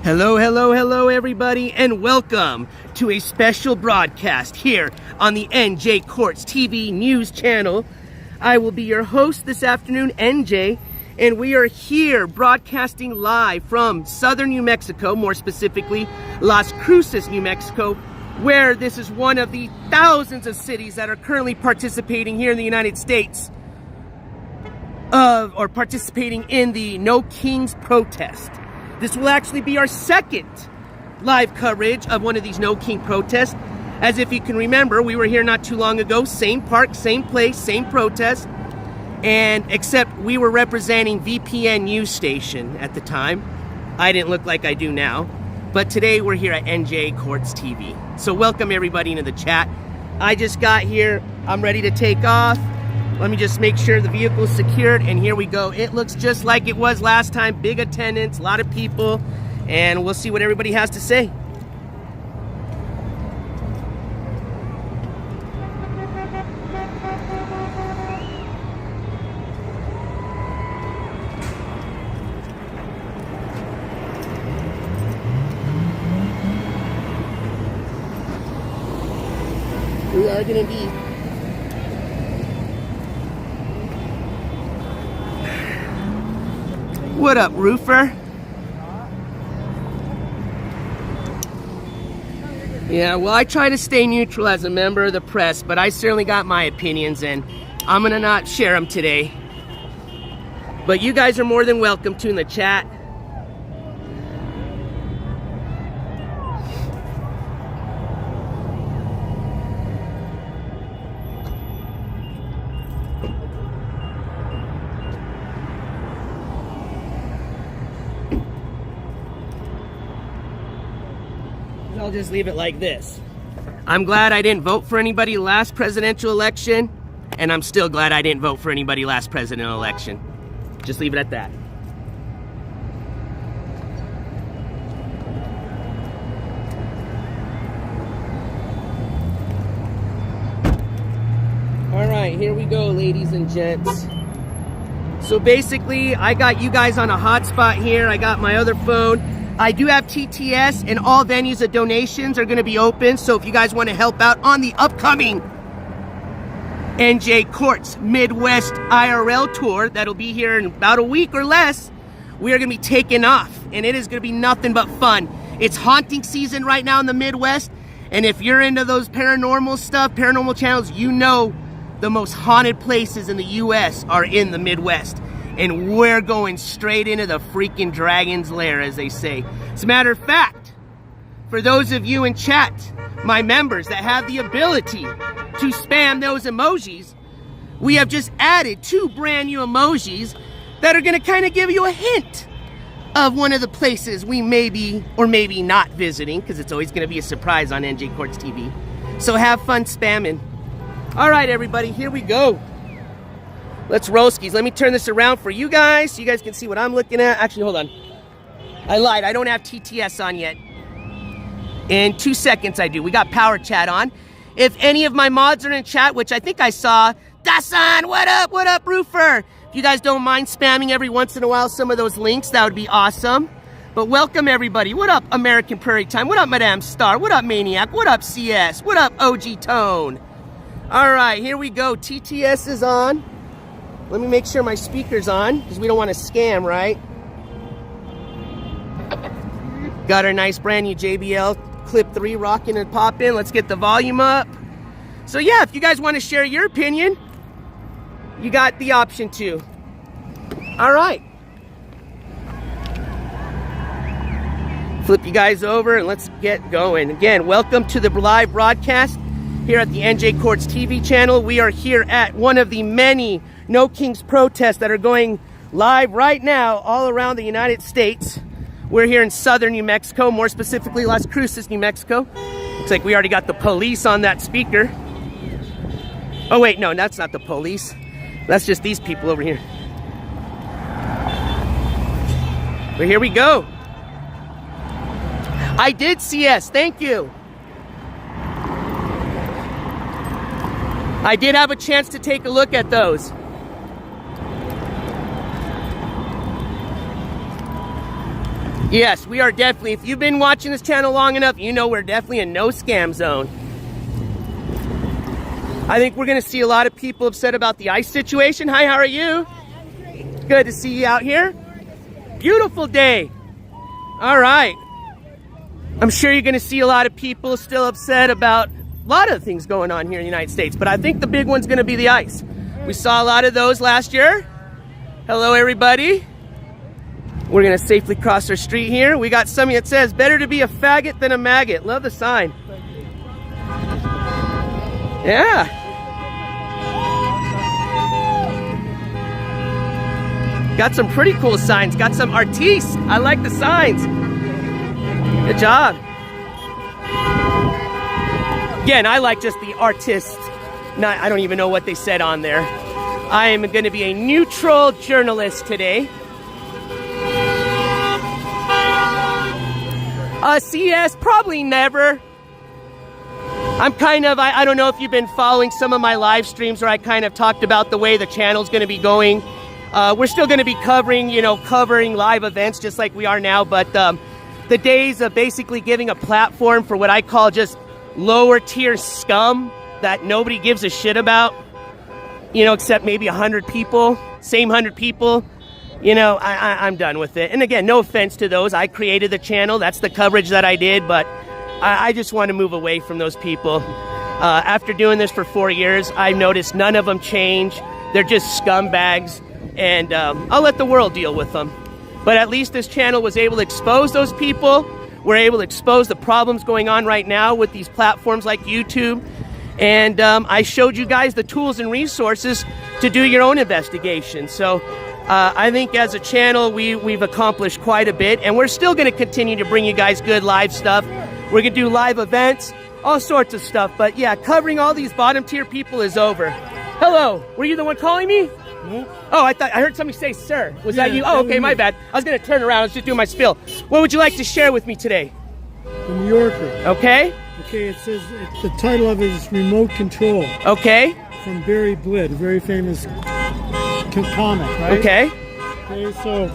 Hello, hello, hello, everybody, and welcome to a special broadcast here on the Njcourts TV news channel. I will be your host this afternoon, NJ, and we are here broadcasting live from southern New Mexico, more specifically Las Cruces, New Mexico, where this is one of the thousands of cities that are currently participating here in the United States or participating in the No Kings protest. This will actually be our second live coverage of one of these No King protests. As if you can remember, we were here not too long ago, same park, same place, same protest, and except we were representing VPN news station at the time. I didn't look like I do now, but today we're here at Njcourts TV. So welcome everybody into the chat. I just got here, I'm ready to take off. Let me just make sure the vehicle's secured, and here we go. It looks just like it was last time. Big attendance, a lot of people, and we'll see what everybody has to say. We are going to be What up, roofer? Yeah, well, I try to stay neutral as a member of the press, but I certainly got my opinions, and I'm gonna not share them today. But you guys are more than welcome to in the chat. I'll just leave it like this. I'm glad I didn't vote for anybody last presidential election, and I'm still glad I didn't vote for anybody last presidential election. Just leave it at that. All right, here we go, ladies and gents. So basically, I got you guys on a hotspot here. I got my other phone. I do have TTS, and all venues of donations are going to be open. So if you guys want to help out on the upcoming Njcourts Midwest IRL tour, that'll be here in about a week or less, we are going to be taking off, and it is going to be nothing but fun. It's haunting season right now in the Midwest, and if you're into those paranormal stuff, paranormal channels, you know the most haunted places in the U.S. are in the Midwest. And we're going straight into the freaking dragon's lair, as they say. As a matter of fact, for those of you in chat, my members that have the ability to spam those emojis, we have just added 2 brand new emojis that are going to kind of give you a hint of one of the places we may be or maybe not visiting, because it's always going to be a surprise on Njcourts TV. So have fun spamming. All right, everybody, here we go. Let's roskies. Let me turn this around for you guys so you guys can see what I'm looking at. Actually, hold on. I lied. I don't have TTS on yet. In 2 seconds, I do. We got Power Chat on. If any of my mods are in chat, which I think I saw, Dasan, what up? What up, roofer? If you guys don't mind spamming every once in a while some of those links, that would be awesome. But welcome, everybody. What up, American Prairie Time? What up, Madame Star? What up, Maniac? What up, CS? What up, OG Tone? All right, here we go. TTS is on. Let me make sure my speaker's on, because we don't want to scam, right? Got our nice brand new JBL Clip 3 rocking and popping. Let's get the volume up. So yeah, if you guys want to share your opinion, you got the option to. All right. Flip you guys over and let's get going. Again, welcome to the live broadcast here at the Njcourts TV channel. We are here at one of the many No Kings protests that are going live right now all around the United States. We're here in southern New Mexico, more specifically Las Cruces, New Mexico. Looks like we already got the police on that speaker. Oh wait, no, that's not the police. That's just these people over here. But here we go. I did CS, thank you. I did have a chance to take a look at those. Yes, we are definitely, if you've been watching this channel long enough, you know we're definitely a no scam zone. I think we're going to see a lot of people upset about the ice situation. Hi, how are you? Hi, I'm great. Good to see you out here. Beautiful day. All right. I'm sure you're going to see a lot of people still upset about a lot of things going on here in the United States, but I think the big one's going to be the ice. We saw a lot of those last year. Hello, everybody. We're going to safely cross our street here. We got something that says, better to be a faggot than a maggot. Love the sign. Yeah. Got some pretty cool signs. Got some artistes. I like the signs. Good job. Again, I like just the artists. Not, I don't even know what they said on there. I am going to be a neutral journalist today. CS, probably never. I'm kind of, I don't know if you've been following some of my live streams where I kind of talked about the way the channel's going to be going. We're still going to be covering, covering live events just like we are now, but the days of basically giving a platform for what I call just lower tier scum that nobody gives a shit about, except maybe 100 people, same 100 people, I'm done with it. And again, no offense to those. I created the channel. That's the coverage that I did, but I just want to move away from those people. After doing this for 4 years, I've noticed none of them change. They're just scumbags, and I'll let the world deal with them. But at least this channel was able to expose those people. We're able to expose the problems going on right now with these platforms like YouTube. And I showed you guys the tools and resources to do your own investigation. So I think as a channel, we've accomplished quite a bit, and we're still going to continue to bring you guys good live stuff. We're going to do live events, all sorts of stuff. But yeah, covering all these bottom tier people is over. Hello, were you the one calling me? No. Oh, I heard somebody say sir. Was that you? Oh, okay, my bad. I was going to turn around. I was just doing my spiel. What would you like to share with me today? The New Yorker. Okay. Okay, it says, the title of it is Remote Control. Okay. From Barry Blitt, a very famous comic, right? Okay. Okay, so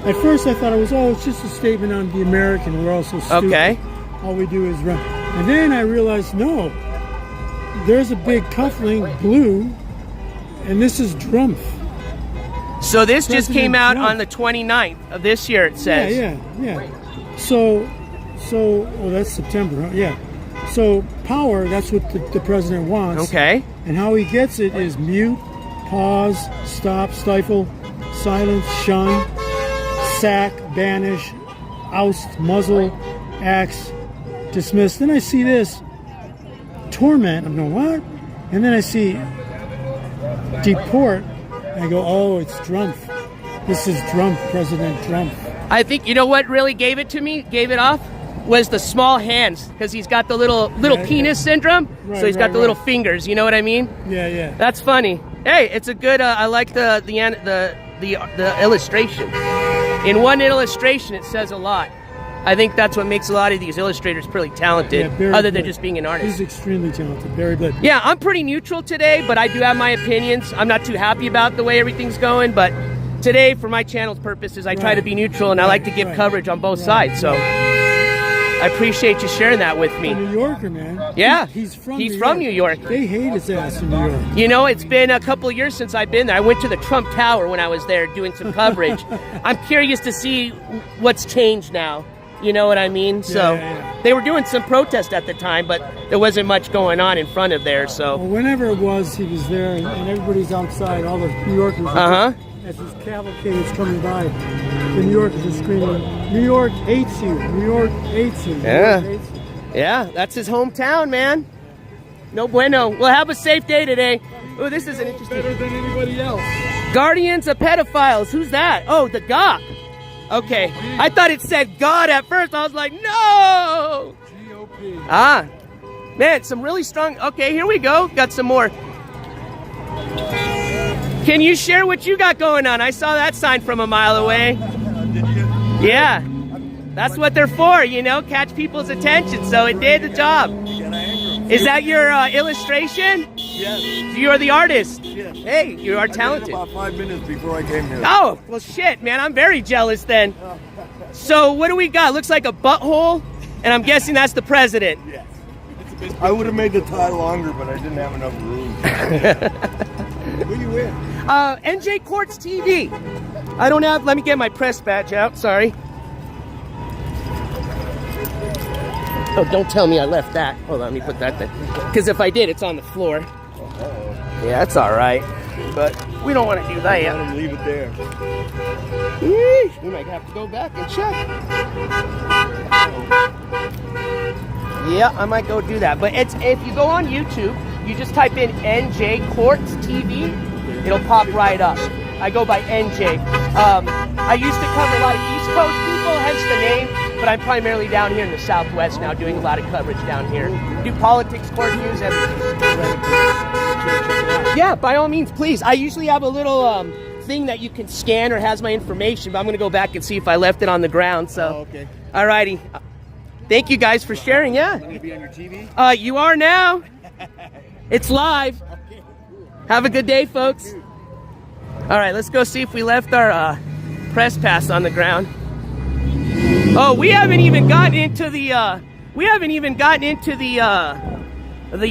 at first I thought it's just a statement on the American. We're all so stupid. Okay. All we do is run. And then I realized, no, there's a big cufflink, blue, and this is Drumpf. So this President just came out Trump. on the 29th of this year, it says. Yeah. So, that's September, huh? Yeah. So power, that's what the president wants. Okay. And how he gets it is mute, pause, stop, stifle, silence, shun, sack, banish, oust, muzzle, axe, dismiss. Then I see this, torment. I'm going, what? And then I see deport. And I go, oh, it's Drumpf. This is Drumpf, President Drumpf. I think, you know what really gave it off? Was the small hands, because he's got the little penis syndrome, so he's got the little fingers, you know what I mean? Yeah. That's funny. Hey, it's a good, I like the illustration. In one illustration, it says a lot. I think that's what makes a lot of these illustrators pretty talented, other than just being an artist. He's extremely talented, Barry Blitt. Yeah, I'm pretty neutral today, but I do have my opinions. I'm not too happy about the way everything's going, but today, for my channel's purposes, I try to be neutral, and I like to give coverage on both sides, so I appreciate you sharing that with me. A New Yorker, man. Yeah, he's from New York. They hate his ass in New York. It's been a couple of years since I've been there. I went to the Trump Tower when I was there doing some coverage. I'm curious to see what's changed now. You know what I mean? So they were doing some protest at the time, but there wasn't much going on in front of there. So whenever it was, he was there, and everybody's outside. All the New Yorkers. As his cavalcade is coming by, the New Yorkers are screaming, "New York hates you! New York hates you!" Yeah, that's his hometown, man. No bueno. Well, have a safe day today. Oh, this is an interesting. Better than anybody else. Guardians of Pedophiles. Who's that? Oh, the GOP. Okay. I thought it said God at first. I was like, no! GOP. Ah. Man, some really strong... Okay, here we go. Got some more. Can you share what you got going on? I saw that sign from a mile away. Did you? Yeah. That's what they're for, catch people's attention. So it did the job. Is that your illustration? Yes. You're the artist. Yes. Hey, you are talented. About 5 minutes before I came here. Oh, well, shit, man. I'm very jealous then. So what do we got? Looks like a butthole, and I'm guessing that's the president. Yes. I would have made the tie longer, but I didn't have enough room. Who you in? Njcourts TV. I don't have, let me get my press badge out, sorry. Oh, don't tell me I left that. Hold on, let me put that there. Because if I did, it's on the floor. Yeah, that's all right. But we don't want to do that yet. Let him leave it there. Yeesh, we might have to go back and check. Yeah, I might go do that. But it's if you go on YouTube, you just type in Njcourts TV, it'll pop right up. I go by NJ. I used to cover a lot of East Coast people, hence the name, but I'm primarily down here in the Southwest now, doing a lot of coverage down here. Do politics, court news, everything. Yeah, by all means, please. I usually have a little thing that you can scan or has my information, but I'm going to go back and see if I left it on the ground. So, okay. All righty. Thank you guys for sharing. Yeah. I'm going to be on your TV? You are now. It's live. Okay. Have a good day, folks. All right, let's go see if we left our press pass on the ground. Oh, we haven't even gotten into the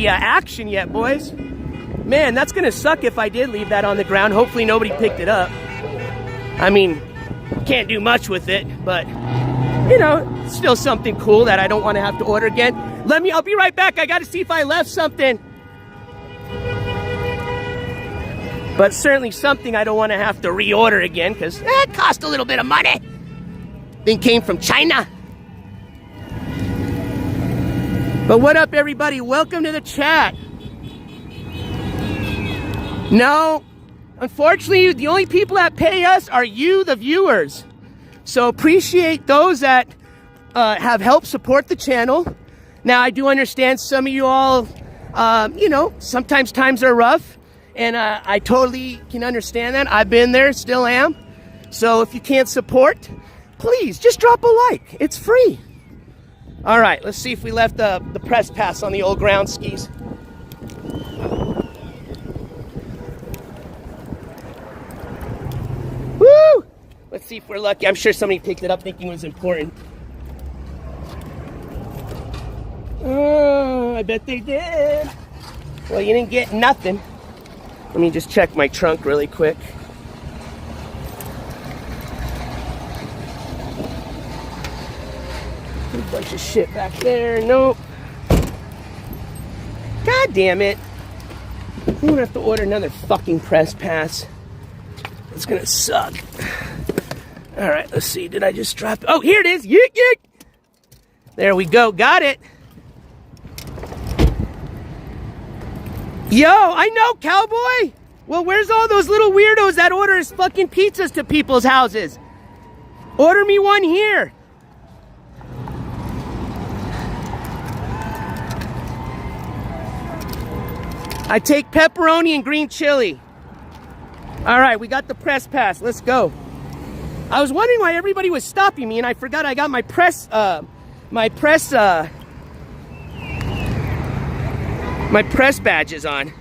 action yet, boys. Man, that's gonna suck if I did leave that on the ground. Hopefully nobody picked it up. I mean, can't do much with it, but you know, it's still something cool that I don't want to have to order again. I'll be right back. I got to see if I left something. But certainly something I don't want to have to reorder again, because it cost a little bit of money. Thing came from China. But what up, everybody? Welcome to the chat. No, unfortunately, the only people that pay us are you, the viewers. So appreciate those that have helped support the channel. Now, I do understand some of you all, you know, sometimes times are rough. And I totally can understand that. I've been there, still am. So if you can't support, please just drop a like. It's free. All right, let's see if we left the press pass on the old ground skis. Woo! Let's see if we're lucky. I'm sure somebody picked it up thinking it was important. Oh, I bet they did. Well, you didn't get nothing. Let me just check my trunk really quick. A bunch of shit back there. Nope. God damn it. I'm gonna have to order another fucking press pass. It's gonna suck. All right, let's see. Did I just drop it? Oh, here it is. Yeek, yeek. There we go. Got it. Yo, I know, cowboy. Well, where's all those little weirdos that order fucking pizzas to people's houses? Order me one here. I take pepperoni and green chili. All right, we got the press pass. Let's go. I was wondering why everybody was stopping me, and I forgot I got my press badges on.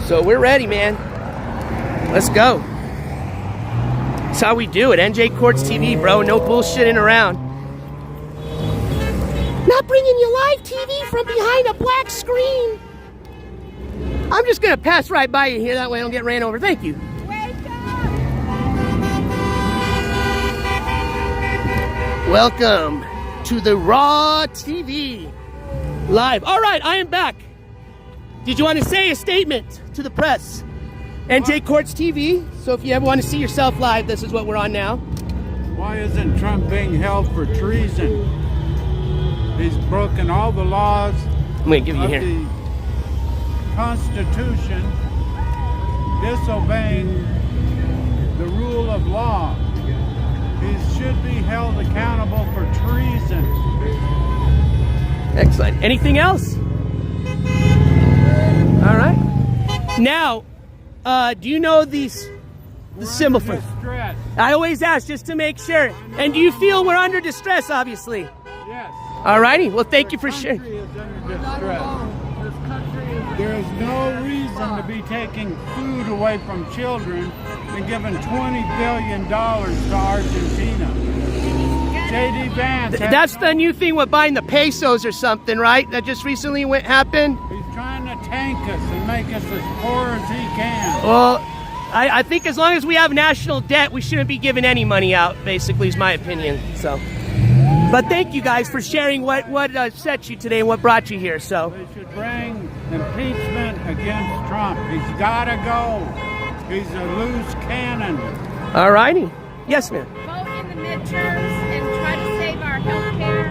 So we're ready, man. Let's go. That's how we do it. Njcourts TV, bro. No bullshitting around. Not bringing you live TV from behind a black screen. I'm just gonna pass right by you here. That way I don't get ran over. Thank you. Welcome to the Raw TV Live. All right, I am back. Did you want to say a statement to the press? Njcourts TV. So if you ever want to see yourself live, this is what we're on now. Why isn't Trump being held for treason? He's broken all the laws I'm going to give you of here. the Constitution, disobeying the rule of law. He should be held accountable for treason. Excellent. Anything else? All right. Now, do you know the symbol for distress? I always ask just to make sure. And do you feel we're under distress, obviously? Yes. All righty. Well, thank you for sharing. Country is under distress. There is no reason to be taking food away from children and giving $20 billion to Argentina. J.D. Vance. That's the new thing with buying the pesos or something, right? That just recently happened. He's trying to tank us and make us as poor as he can. Well, I think as long as we have national debt, we shouldn't be giving any money out, basically, is my opinion. So, but thank you guys for sharing what set you today and what brought you here. So They should bring impeachment against Trump. He's got to go. He's a loose cannon. all righty. Yes, ma'am. Vote in the midterms and try to save our health care.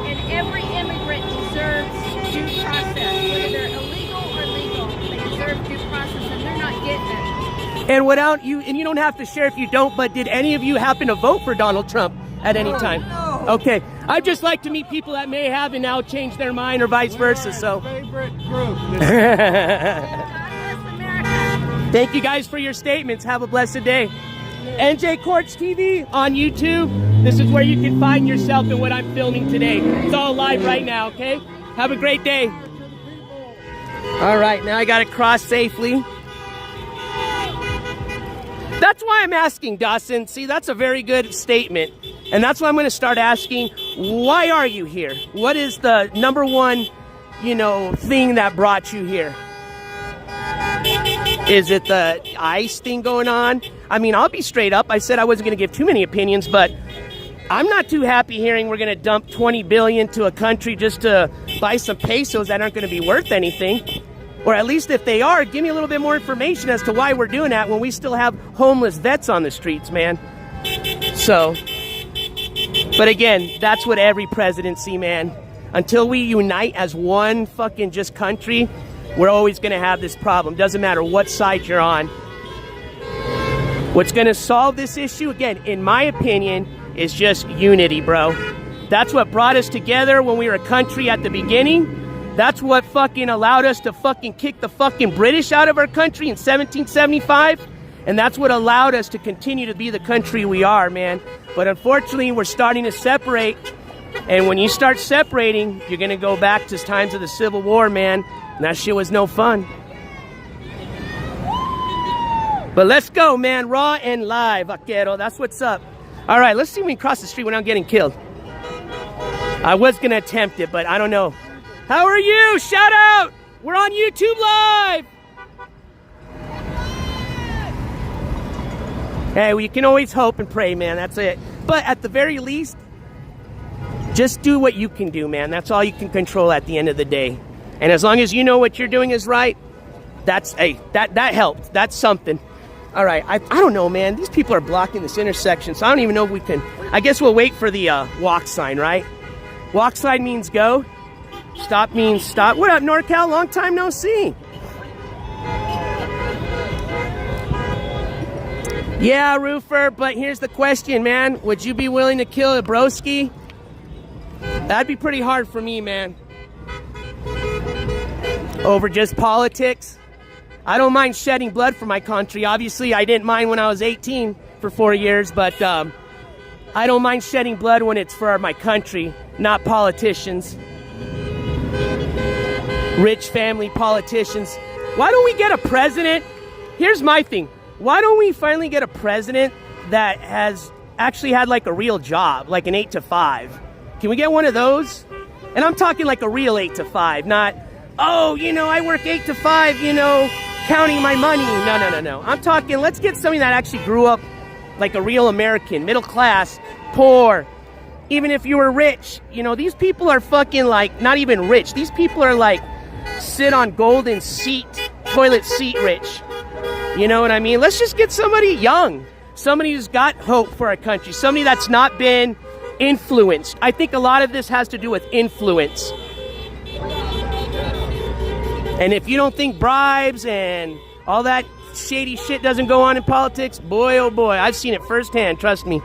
And every immigrant deserves due process, whether they're illegal or legal. They deserve due process, and they're not getting it. And without you, and you don't have to share if you don't, but did any of you happen to vote for Donald Trump at any time? No. Okay. I'd just like to meet people that may have and now changed their mind or vice versa. So Favorite group. God bless America. thank you guys for your statements. Have a blessed day. Njcourts TV on YouTube. This is where you can find yourself in what I'm filming today. It's all live right now, okay? Have a great day. All right, now I got to cross safely. That's why I'm asking, Dawson. See, that's a very good statement. And that's why I'm going to start asking, why are you here? What is the number one, thing that brought you here? Is it the ICE thing going on? I mean, I'll be straight up. I said I wasn't going to give too many opinions, but I'm not too happy hearing we're going to dump $20 billion to a country just to buy some pesos that aren't going to be worth anything. Or at least if they are, give me a little bit more information as to why we're doing that when we still have homeless vets on the streets, man. So, but again, that's what every presidency, man. Until we unite as one fucking just country, we're always going to have this problem. Doesn't matter what side you're on. What's going to solve this issue, again, in my opinion, is just unity, bro. That's what brought us together when we were a country at the beginning. That's what fucking allowed us to fucking kick the fucking British out of our country in 1775. And that's what allowed us to continue to be the country we are, man. But unfortunately, we're starting to separate. And when you start separating, you're going to go back to times of the Civil War, man. And that shit was no fun. But let's go, man. Raw and live, vaquero. That's what's up. All right, let's see if we can cross the street without getting killed. I was going to attempt it, but I don't know. How are you? Shout out. We're on YouTube Live. Hey, well, you can always hope and pray, man. That's it. But at the very least, just do what you can do, man. That's all you can control at the end of the day. And as long as you know what you're doing is right, that helped. That's something. All right, I don't know, man. These people are blocking this intersection, so I don't even know if we can. I guess we'll wait for the walk sign, right? Walk sign means go. Stop means stop. What up, NorCal? Long time no see. Yeah, roofer, but here's the question, man. Would you be willing to kill a broski? That'd be pretty hard for me, man. Over just politics? I don't mind shedding blood for my country. Obviously, I didn't mind when I was 18 for 4 years, but I don't mind shedding blood when it's for my country, not politicians. Rich family politicians. Why don't we get a president? Here's my thing. Why don't we finally get a president that has actually had like a real job, like an 8 to 5? Can we get one of those? And I'm talking like a real 8 to 5, not, oh, I work 8 to 5, counting my money. No. I'm talking, let's get somebody that actually grew up like a real American, middle class, poor. Even if you were rich, these people are fucking like, not even rich. These people are like, sit on golden seat, toilet seat rich. You know what I mean? Let's just get somebody young. Somebody who's got hope for our country. Somebody that's not been influenced. I think a lot of this has to do with influence. And if you don't think bribes and all that shady shit doesn't go on in politics, boy, oh boy, I've seen it firsthand, trust me.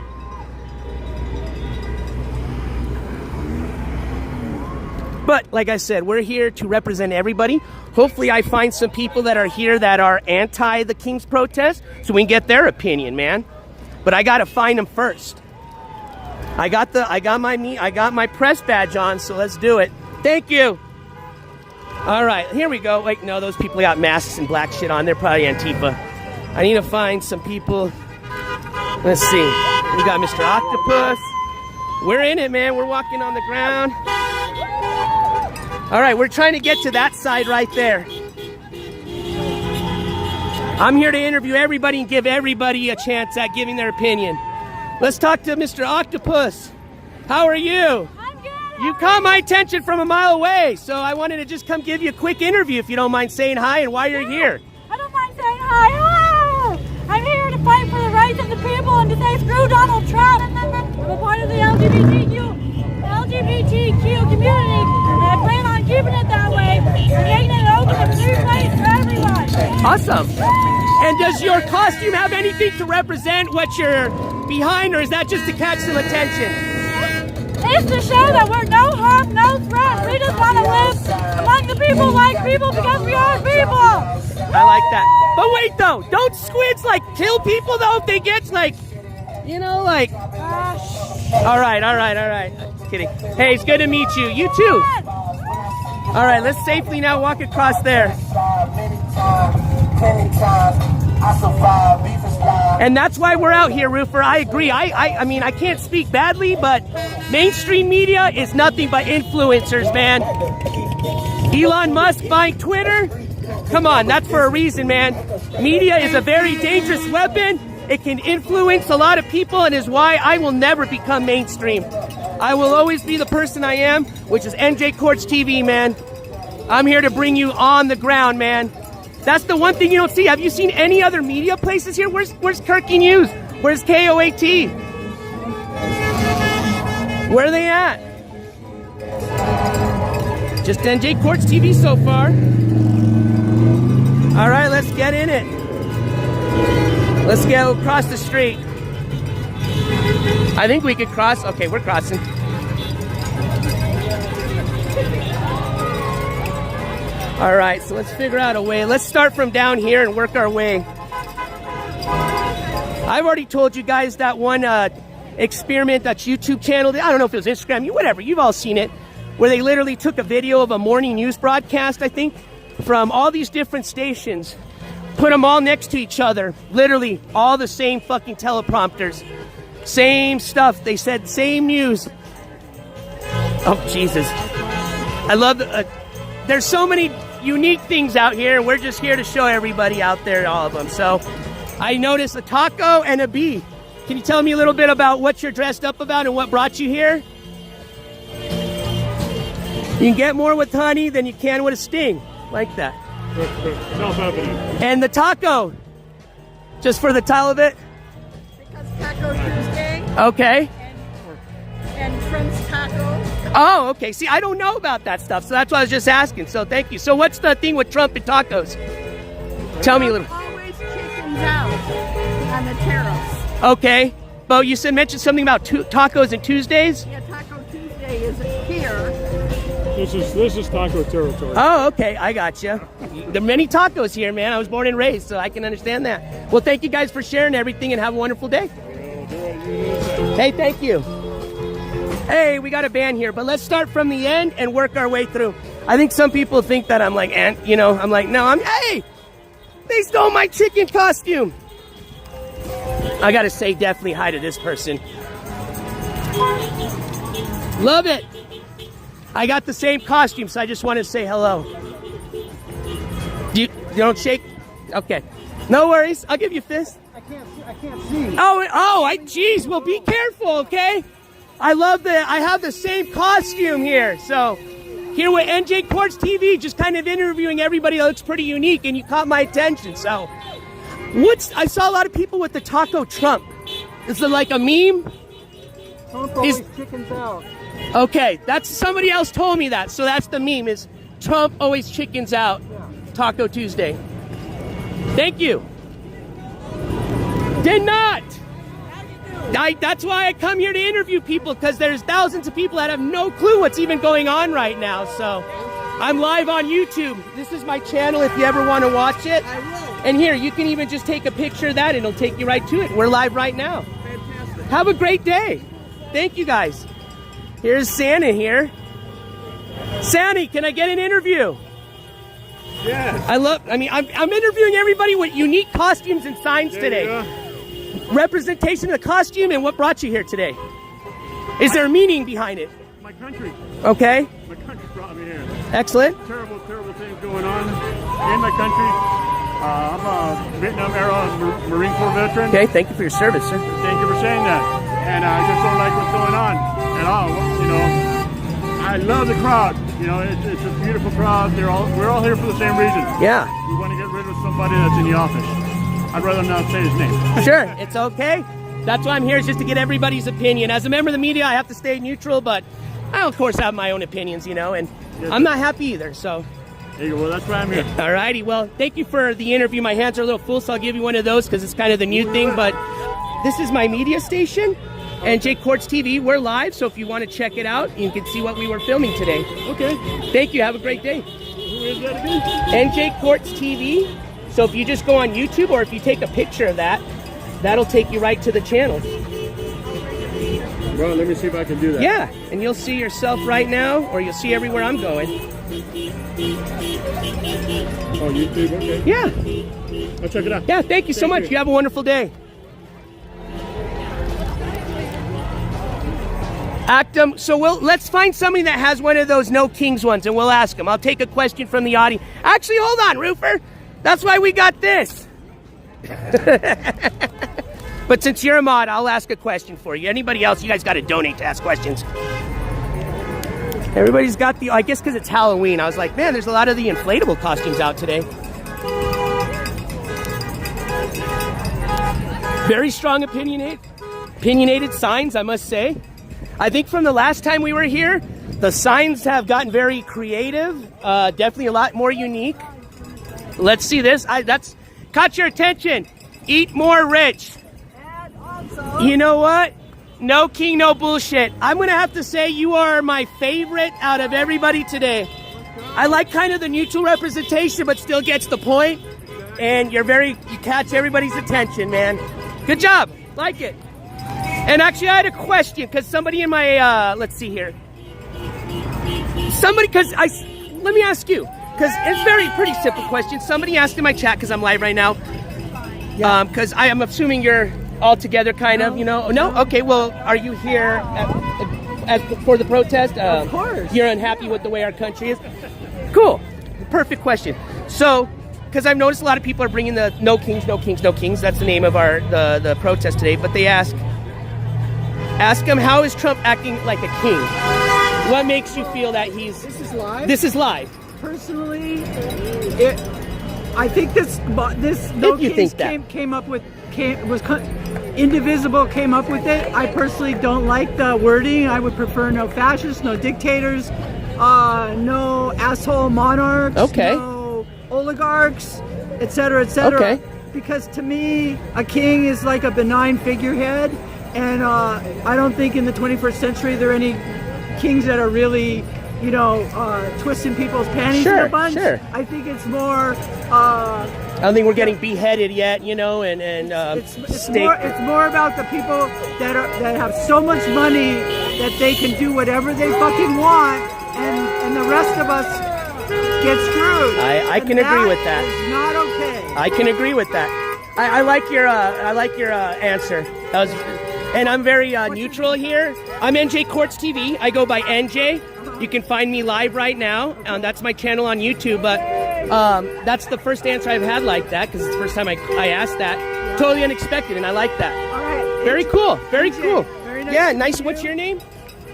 But like I said, we're here to represent everybody. Hopefully I find some people that are here that are anti the King's protest so we can get their opinion, man. But I got to find them first. I got my press badge on, so let's do it. Thank you. All right, here we go. Wait, no, those people got masks and black shit on. They're probably Antifa. I need to find some people. Let's see. We got Mr. Octopus. We're in it, man. We're walking on the ground. All right, we're trying to get to that side right there. I'm here to interview everybody and give everybody a chance at giving their opinion. Let's talk to Mr. Octopus. How are you? I'm good. You caught my attention from a mile away, so I wanted to just come give you a quick interview if you don't mind saying hi and why you're here. I don't mind saying hi. Hello! I'm here to fight for the rights of the people and to say screw Donald Trump. I'm a part of the LGBTQ community, and I plan on keeping it that way and making it open and free place for everyone. Awesome. And does your costume have anything to represent what you're behind, or is that just to catch some attention? It's to show that we're no harm, no threat. We just want to live among the people like people because we are people. I like that. But wait though, don't squids like kill people though if they get like, you know, like. All right. Just kidding. Hey, it's good to meet you. You too. All right, let's safely now walk across there. And that's why we're out here, Roofer. I agree. I mean, I can't speak badly, but mainstream media is nothing but influencers, man. Elon Musk buying Twitter? Come on, that's for a reason, man. Media is a very dangerous weapon. It can influence a lot of people and is why I will never become mainstream. I will always be the person I am, which is Njcourts TV, man. I'm here to bring you on the ground, man. That's the one thing you don't see. Have you seen any other media places here? Where's Kirky News? Where's KOAT? Where are they at? Just Njcourts TV so far. All right, let's get in it. Let's go across the street. I think we could cross. Okay, we're crossing. All right, so let's figure out a way. Let's start from down here and work our way. I've already told you guys that one experiment, that YouTube channel. I don't know if it was Instagram, whatever. You've all seen it, where they literally took a video of a morning news broadcast, I think, from all these different stations, put them all next to each other, literally all the same fucking teleprompters, same stuff. They said same news. Oh, Jesus. I love there's so many unique things out here, and we're just here to show everybody out there all of them. So I noticed a taco and a bee. Can you tell me a little bit about what you're dressed up about and what brought you here? You can get more with honey than you can with a sting. Like that. Self-evident. And the taco, just for the title of it? Because Taco Tuesday Okay. and Trump's Tacos. Oh, okay. See, I don't know about that stuff, so that's why I was just asking. So thank you. So what's the thing with Trump and tacos? Tell me a little. Always chickens out on the tariffs. Okay. But you mentioned something about tacos and Tuesdays? Yeah, Taco Tuesday is here. This is taco territory. Oh, okay. I got you. There are many tacos here, man. I was born and raised, so I can understand that. Well, thank you guys for sharing everything and have a wonderful day. Hey, thank you. Hey, we got a band here, but let's start from the end and work our way through. I think some people think that I'm like, I'm like, no, hey, they stole my chicken costume. I gotta say definitely hi to this person. Love it. I got the same costume, so I just want to say hello. You don't shake? Okay. No worries. I'll give you a fist. I can't see. Geez, well, be careful, okay? I have the same costume here. So, here with Njcourts TV, just kind of interviewing everybody that looks pretty unique, and you caught my attention. So, I saw a lot of people with the Taco Trump. Is it like a meme? Trump always chickens out. Okay, that's somebody else told me that. So that's the meme, is Trump always chickens out. Taco Tuesday. Thank you. Did not. That's why I come here to interview people, because there's thousands of people that have no clue what's even going on right now. So I'm live on YouTube. This is my channel if you ever want to watch it. I will. And here, you can even just take a picture of that and it'll take you right to it. We're live right now. Fantastic. Have a great day. Thank you guys. Here's Santa here. Santa, can I get an interview? Yes. I'm interviewing everybody with unique costumes and signs today. Representation of the costume and what brought you here today. Is there a meaning behind it? My country. Okay. My country brought me here. Excellent. Terrible, terrible things going on in my country. I'm a Vietnam-era Marine Corps veteran. Okay, thank you for your service, sir. Thank you for saying that. And I just don't like what's going on at all. You know, I love the crowd. You know, it's a beautiful crowd. We're all here for the same reason. Yeah. We want to get rid of somebody that's in the office. I'd rather not say his name. Sure, it's okay. That's why I'm here, is just to get everybody's opinion. As a member of the media, I have to stay neutral, but I, of course, have my own opinions, you know, and I'm not happy either, so. There you go. Well, that's why I'm here. All righty. Well, thank you for the interview. My hands are a little full, so I'll give you one of those because it's kind of the new thing, but this is my media station, Njcourts TV. We're live, so if you want to check it out, you can see what we were filming today. Okay. Thank you. Have a great day. Who is that again? Njcourts TV. So if you just go on YouTube or if you take a picture of that, that'll take you right to the channel. Well, let me see if I can do that. Yeah, and you'll see yourself right now, or you'll see everywhere I'm going. Oh, YouTube, okay. Yeah. I'll check it out. Yeah, thank you so much. You have a wonderful day. Actum, so let's find somebody that has one of those No Kings ones, and we'll ask them. I'll take a question from the audience. Actually, hold on, Roofer. That's why we got this. But since you're a mod, I'll ask a question for you. Anybody else, you guys got to donate to ask questions. Everybody's got the, I guess because it's Halloween, I was like, man, there's a lot of the inflatable costumes out today. Very strong opinionated signs, I must say. I think from the last time we were here, the signs have gotten very creative, definitely a lot more unique. Let's see this. That's caught your attention. Eat more rich. And also, You know what? No king, no bullshit. I'm going to have to say you are my favorite out of everybody today. I like kind of the neutral representation, but still gets the point. And you catch everybody's attention, man. Good job. Like it. And actually, I had a question because somebody in my, let's see here. Let me ask you, because it's pretty simple question. Somebody asked in my chat, because I'm live right now, because I am assuming you're all together kind of, you know? No? Okay, well, are you here for the protest? Of course. You're unhappy with the way our country is? Cool. Perfect question. So, because I've noticed a lot of people are bringing the No Kings, No Kings, No Kings. That's the name of the protest today. But they ask him, how is Trump acting like a king? What makes you feel that he's... This is live? This is live. Personally, I think this No you Kings think that. came up with Indivisible came up with it. I personally don't like the wording. I would prefer no fascists, no dictators, no asshole monarchs, Okay. no oligarchs, etc., etc. Okay. Because to me, a king is like a benign figurehead, and I don't think in the 21st century there are any kings that are really, twisting people's panties in a bunch. Sure. I think it's more. I don't think we're getting beheaded yet, and It's state. more about the people that have so much money that they can do whatever they fucking want, and the rest of us get screwed. I can agree with that. It's not okay. I can agree with that. I like your answer. That was, and I'm very neutral here. I'm Njcourts TV. I go by NJ. You can find me live right now. That's my channel on YouTube. But that's the first answer I've had like that, because it's the first time I asked that. Totally unexpected, and I like that. All right. Very cool. Very NJ, cool. very nice Yeah, to nice. meet What's you. your name?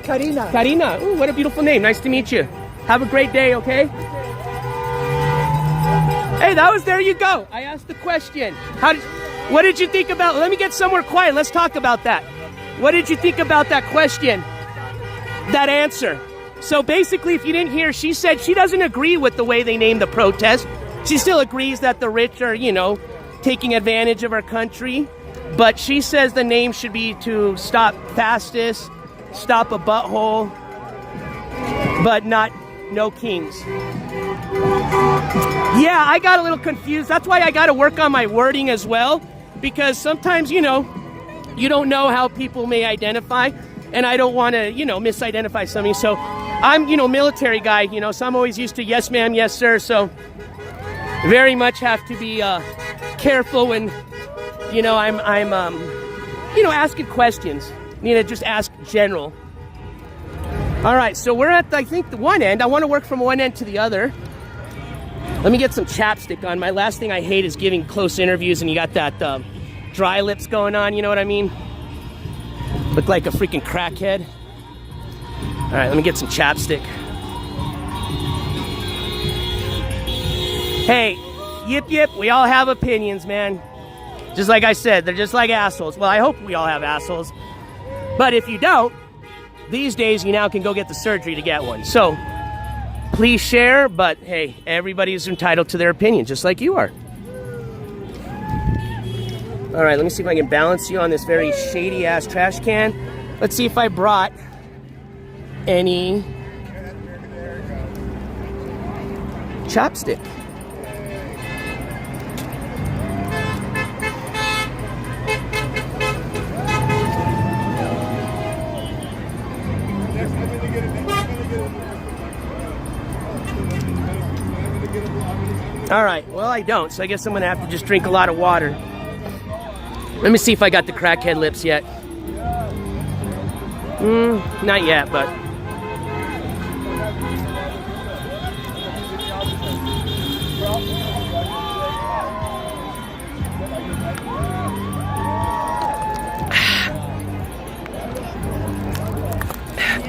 Karina. Karina. Ooh, what a beautiful name. Nice to meet you. Have a great day, okay? Hey, there you go. I asked the question. What did you think about, let me get somewhere quiet. Let's talk about that. What did you think about that question? That answer. So basically, if you didn't hear, she said she doesn't agree with the way they named the protest. She still agrees that the rich are, taking advantage of our country. But she says the name should be to stop fastest, stop a butthole, but not No Kings. Yeah, I got a little confused. That's why I got to work on my wording as well, because sometimes, you don't know how people may identify, and I don't want to, misidentify somebody. So I'm, military guy, so I'm always used to yes, ma'am, yes, sir. So very much have to be careful when, you know, I'm you know, asking questions. You know, just ask general. All right, so we're at, I think, the one end. I want to work from one end to the other. Let me get some chapstick on. My last thing I hate is giving close interviews and you got that dry lips going on, you know what I mean? Look like a freaking crackhead. All right, let me get some chapstick. Hey, yip yip, we all have opinions, man. Just like I said, they're just like assholes. Well, I hope we all have assholes. But if you don't, these days you now can go get the surgery to get one. So, please share, but hey, everybody is entitled to their opinion, just like you are. All right, let me see if I can balance you on this very shady-ass trash can. Let's see if I brought any chopstick. All right, well, I don't, so I guess I'm gonna have to just drink a lot of water. Let me see if I got the crackhead lips yet. Not yet, but.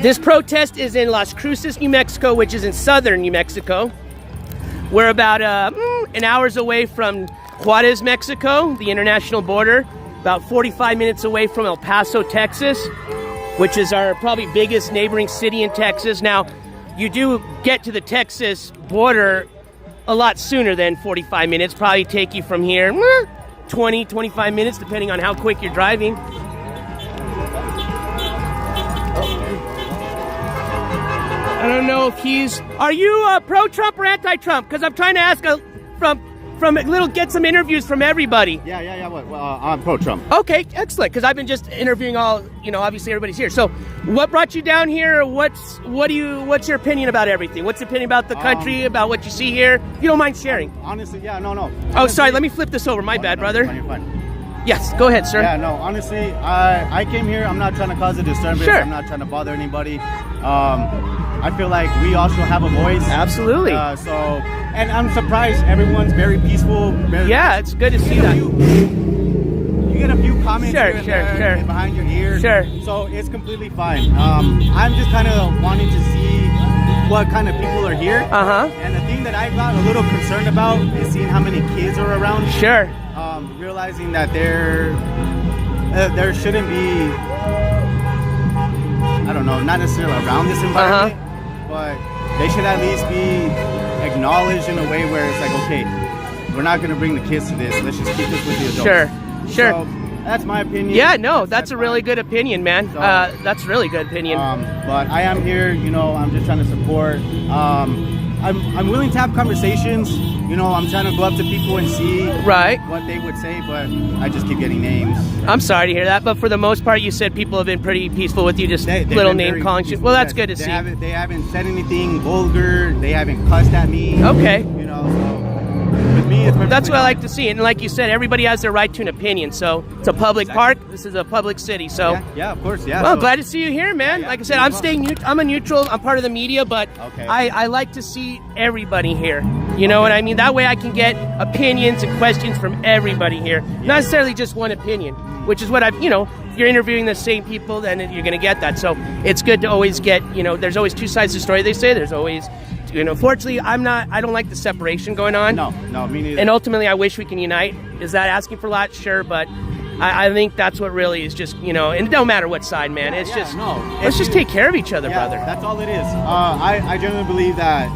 This protest is in Las Cruces, New Mexico, which is in southern New Mexico. We're about an hour's away from Juarez, Mexico, the international border. About 45 minutes away from El Paso, Texas, which is our probably biggest neighboring city in Texas. Now, you do get to the Texas border a lot sooner than 45 minutes. Probably take you from here 20, 25 minutes, depending on how quick you're driving. I don't know if he's... Are you pro-Trump or anti-Trump? Because I'm trying to ask get some interviews from everybody. Yeah. Well, I'm pro-Trump. Okay, excellent. Because I've been just interviewing all, you know, obviously everybody's here. So, what brought you down here? What's your opinion about everything? What's your opinion about the country? About what you see here? If you don't mind sharing. Honestly, yeah, no. Oh, Honestly, sorry. Let me flip this over. My bad, brother. You're fine. Yes, go ahead, sir. Yeah, no. Honestly, I came here. I'm not trying to cause a disturbance. Sure. I'm not trying to bother anybody. I feel like we also have a voice. Absolutely. And I'm surprised everyone's very peaceful. Yeah, it's good to see that. You get a few comments Sure, here and there and behind your ear. Sure. So it's completely fine. I'm just kind of wanting to see what kind of people are here. And the thing that I got a little concerned about is seeing how many kids are around. Sure. Realizing that there shouldn't be, I don't know, not necessarily around this environment, but they should at least be acknowledged in a way where it's like, okay, we're not going to bring the kids to this. Let's just keep this with the adults. Sure. So that's my opinion. Yeah, no, that's a really good opinion, man. So, that's a really good opinion. But I am here, you know, I'm just trying to support. I'm willing to have conversations. You know, I'm trying to go up to people and see what they would say, but I just keep getting names. I'm sorry to hear that, but for the most part, you said people have been pretty peaceful with you, just little name calling. Well, that's good to see. They haven't said anything vulgar. They haven't cussed at me. Okay. You know, so with me, it's that's what I like to see. And like you said, everybody has their right to an opinion. So it's a public park. This is a public city. So yeah, of course, yeah. Well, glad to see you here, man. Like I said, I'm I'm a neutral. I'm part of the media, but I like to see everybody here. You know what I mean? That way I can get opinions and questions from everybody here. Not necessarily just one opinion, which is what if you're interviewing the same people, then you're going to get that. So it's good to always get, there's always two sides to the story, they say. There's always, fortunately, I don't like the separation going on. No, me neither. And ultimately, I wish we can unite. Is that asking for a lot? Sure, but I think that's what really is just, and it don't matter what side, man. It's just, let's just take care of each other, brother. That's all it is. I generally believe that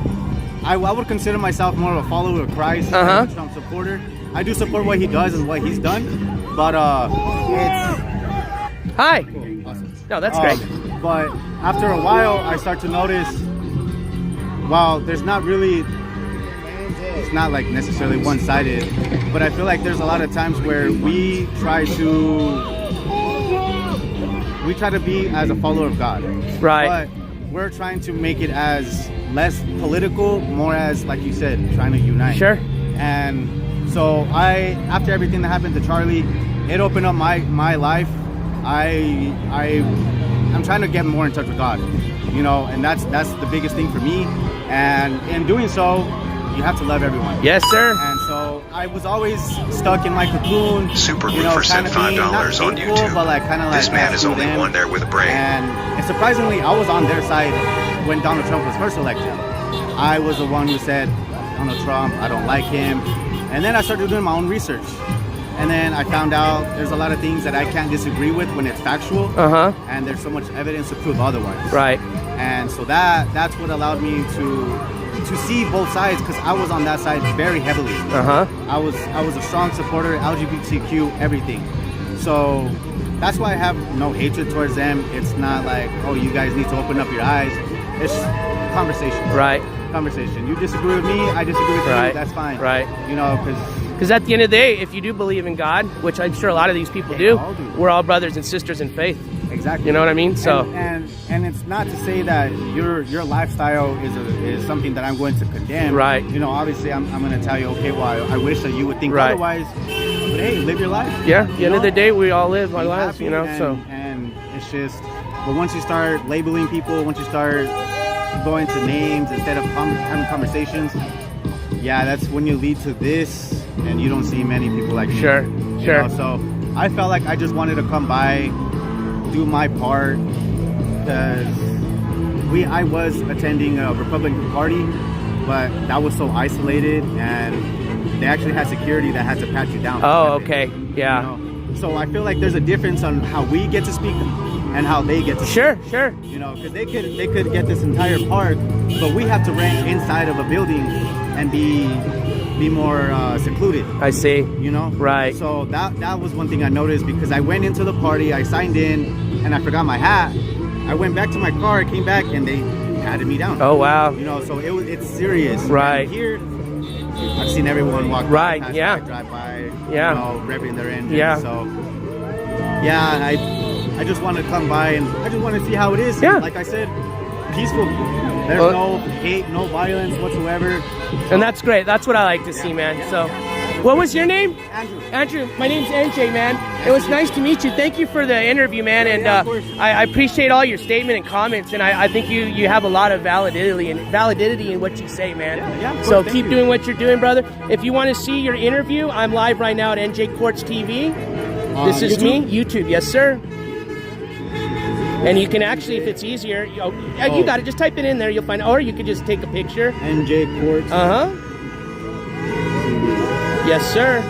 I would consider myself more of a follower of Christ, a Trump supporter. I do support what he does and what he's done, but it's... Hi. Cool. Awesome. No, that's great. But after a while, I start to notice, there's not really... It's not like necessarily one-sided, but I feel like there's a lot of times where we try to be as a follower of God. Right. But we're trying to make it as less political, more as, like you said, trying to unite. Sure. And so after everything that happened to Charlie, it opened up my life. I'm trying to get more in touch with God, you know, and that's the biggest thing for me. And in doing so, you have to love everyone. Yes, sir. And so I was always stuck in my cocoon. Super you know, Roofer sent kind of $5 on hateful, YouTube. but like kind of like This man is only one there with a brain. And surprisingly, I was on their side when Donald Trump was first elected. I was the one who said, Donald Trump, I don't like him. And then I started doing my own research. And then I found out there's a lot of things that I can't disagree with when it's factual. And there's so much evidence to prove otherwise. Right. And so that's what allowed me to see both sides, because I was on that side very heavily. I was a strong supporter, LGBTQ, everything. So that's why I have no hatred towards them. It's not like, oh, you guys need to open up your eyes. It's conversation. Right. Conversation. You disagree with me, I disagree with you, that's fine. Right. You know, because at the end of the day, if you do believe in God, which I'm sure a lot of these people do, we're all brothers and sisters in faith. Exactly. You know what I mean? So and it's not to say that your lifestyle is something that I'm going to condemn. Right. You know, obviously I'm going to tell you, okay, well, I wish that you would think otherwise. But hey, live your life. Yeah. At the end of the day, we all live our lives. You know. And it's just, but once you start labeling people, once you start going to names instead of having conversations, yeah, that's when you lead to this, and you don't see many people like me. Sure. You know, so I felt like I just wanted to come by, do my part, because I was attending a Republican Party, but that was so isolated, and they actually had security that had to pat you down. Oh, okay. Yeah. You know? So I feel like there's a difference on how we get to speak and how they get to speak. Sure. You know, because they could get this entire park, but we have to rent inside of a building and be more secluded. I see. You know? Right. So that was one thing I noticed, because I went into the party, I signed in, and I forgot my hat. I went back to my car, came back, and they patted me down. Oh, wow. You know, so it's serious. Right. And here, I've seen everyone walk by, pass by, drive by, you know, revving their engine. Yeah. So, yeah, I just want to come by, and I just want to see how it is. Yeah. Like I said, peaceful. There's no hate, no violence whatsoever. And that's great. That's what I like to see, man. So, what was your name? Andrew. My name's NJ, man. It was nice to meet you. Thank you for the interview, man. And I appreciate all your statement and comments. And I think you have a lot of validity in what you say, man. Yeah, so keep doing what you're doing, brother. If you want to see your interview, I'm live right now at Njcourts TV. This is me, YouTube. Yes, sir. And you can actually, if it's easier, you got it. Just type it in there. You'll find, or you could just take a picture. Njcourts. Yes, sir.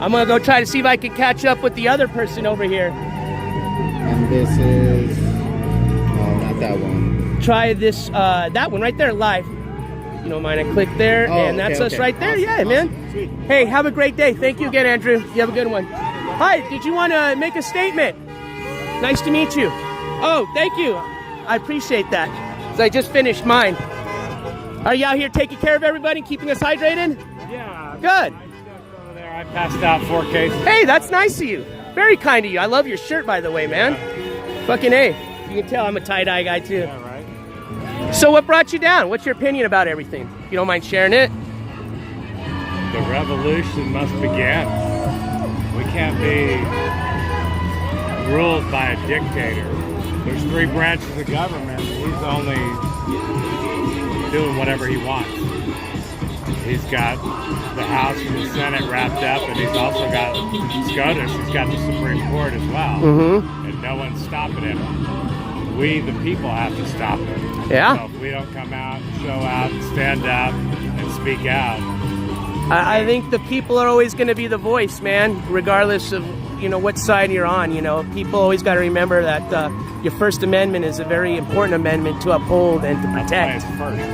I'm gonna go try to see if I can catch up with the other person over here. And this is, not that one. Try this, that one right there, live. You don't mind? I click there, and that's us right there. Awesome. Man. Sweet. Hey, have a great day. Thank you again, Andrew. You have a good one. Hi, did you want to make a statement? Nice to meet you. Oh, thank you. I appreciate that. So I just finished mine. Are you out here taking care of everybody, keeping us hydrated? Yeah. Good. I stepped over there. I passed out 4 cases. Hey, that's nice of you. Very kind of you. I love your shirt, by the way, man. Fucking A. You can tell I'm a tie-dye guy, too. Yeah, right. So what brought you down? What's your opinion about everything? If you don't mind sharing it. The revolution must begin. We can't be ruled by a dictator. There's 3 branches of government. He's only doing whatever he wants. He's got the House and the Senate wrapped up, and he's also got SCOTUS. He's got the Supreme Court as well. And no one's stopping him. We, the people, have to stop him. Yeah. So if we don't come out, show out, stand up, and speak out. I think the people are always going to be the voice, man, regardless of, what side you're on. People always got to remember that your First Amendment is a very important amendment to uphold and to protect. That's why it's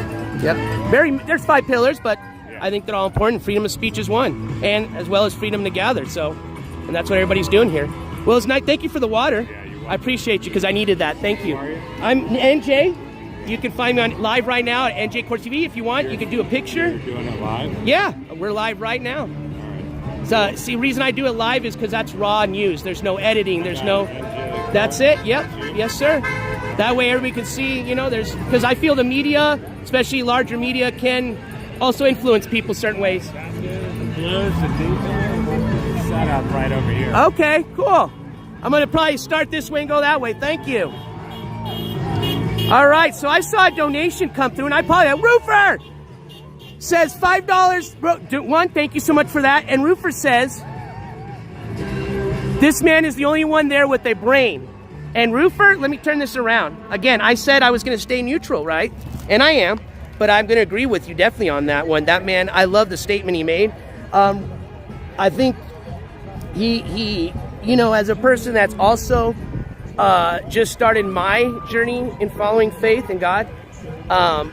first. Yep. There's 5 pillars, but I think they're all important. Freedom of speech is one, and as well as freedom to gather. And that's what everybody's doing here. Well, it's nice. Thank you for the water. Yeah, you're welcome. I appreciate you because I needed that. Thank you. Who are you? I'm NJ. You can find me on live right now at Njcourts TV. If you want, you can do a picture. You're doing it live? Yeah, we're live right now. All right. So, see, the reason I do it live is because that's raw news. There's no editing. There's no. That's it. Yep. Yes, sir. That way everybody can see. Because I feel the media, especially larger media, can also influence people certain ways. blues, the detail set up right over here. Okay, cool. I'm gonna probably start this way and go that way. Thank you. All right, so I saw a donation come through, and I apologize. Roofer says $5. One, thank you so much for that. And Roofer says, this man is the only one there with a brain. And Roofer, let me turn this around. Again, I said I was going to stay neutral, right? And I am, but I'm going to agree with you definitely on that one. That man, I love the statement he made. I think he, you know, as a person that's also just started my journey in following faith in God,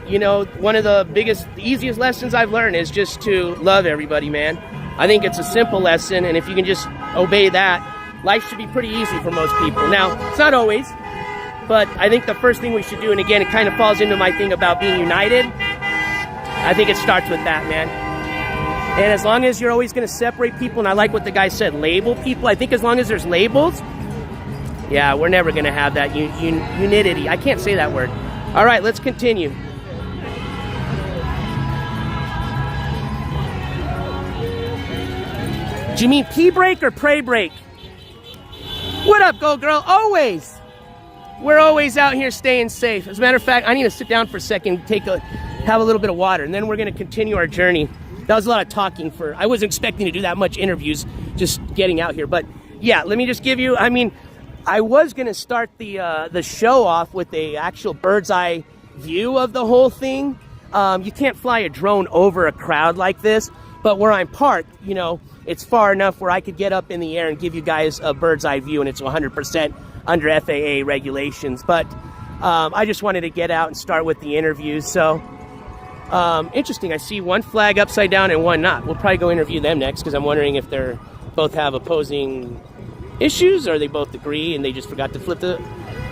you know, one of the biggest, easiest lessons I've learned is just to love everybody, man. I think it's a simple lesson, and if you can just obey that, life should be pretty easy for most people. Now, it's not always, but I think the first thing we should do, and again, it kind of falls into my thing about being united, I think it starts with that, man. And as long as you're always going to separate people, and I like what the guy said, label people, I think as long as there's labels, yeah, we're never going to have that unity. I can't say that word. All right, let's continue. Do you mean pee break or pray break? What up, Gold Girl? Always. We're always out here staying safe. As a matter of fact, I need to sit down for a second, have a little bit of water, and then we're going to continue our journey. That was a lot of talking I wasn't expecting to do that much interviews, just getting out here. But yeah, let me just give you, I mean, I was going to start the show off with a actual bird's eye view of the whole thing. You can't fly a drone over a crowd like this, but where I'm parked, you know, it's far enough where I could get up in the air and give you guys a bird's eye view, and it's 100% under FAA regulations. But I just wanted to get out and start with the interviews. So interesting. I see one flag upside down and one not. We'll probably go interview them next, because I'm wondering if they're both have opposing issues, or they both agree and they just forgot to flip the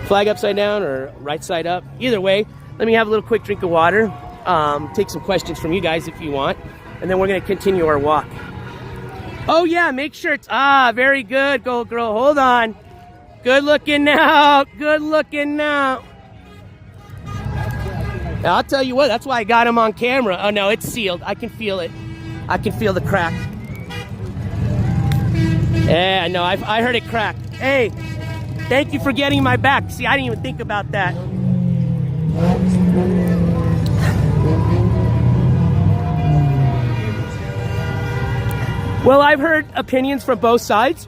flag upside down or right side up. Either way, let me have a little quick drink of water, take some questions from you guys if you want, and then we're going to continue our walk. Oh yeah, make sure it's, very good, Gold Girl. Hold on. Good looking now. Good looking now. Now, I'll tell you what, that's why I got him on camera. Oh no, it's sealed. I can feel it. I can feel the crack. Yeah, no, I heard it crack. Hey, thank you for getting my back. See, I didn't even think about that. Well, I've heard opinions from both sides.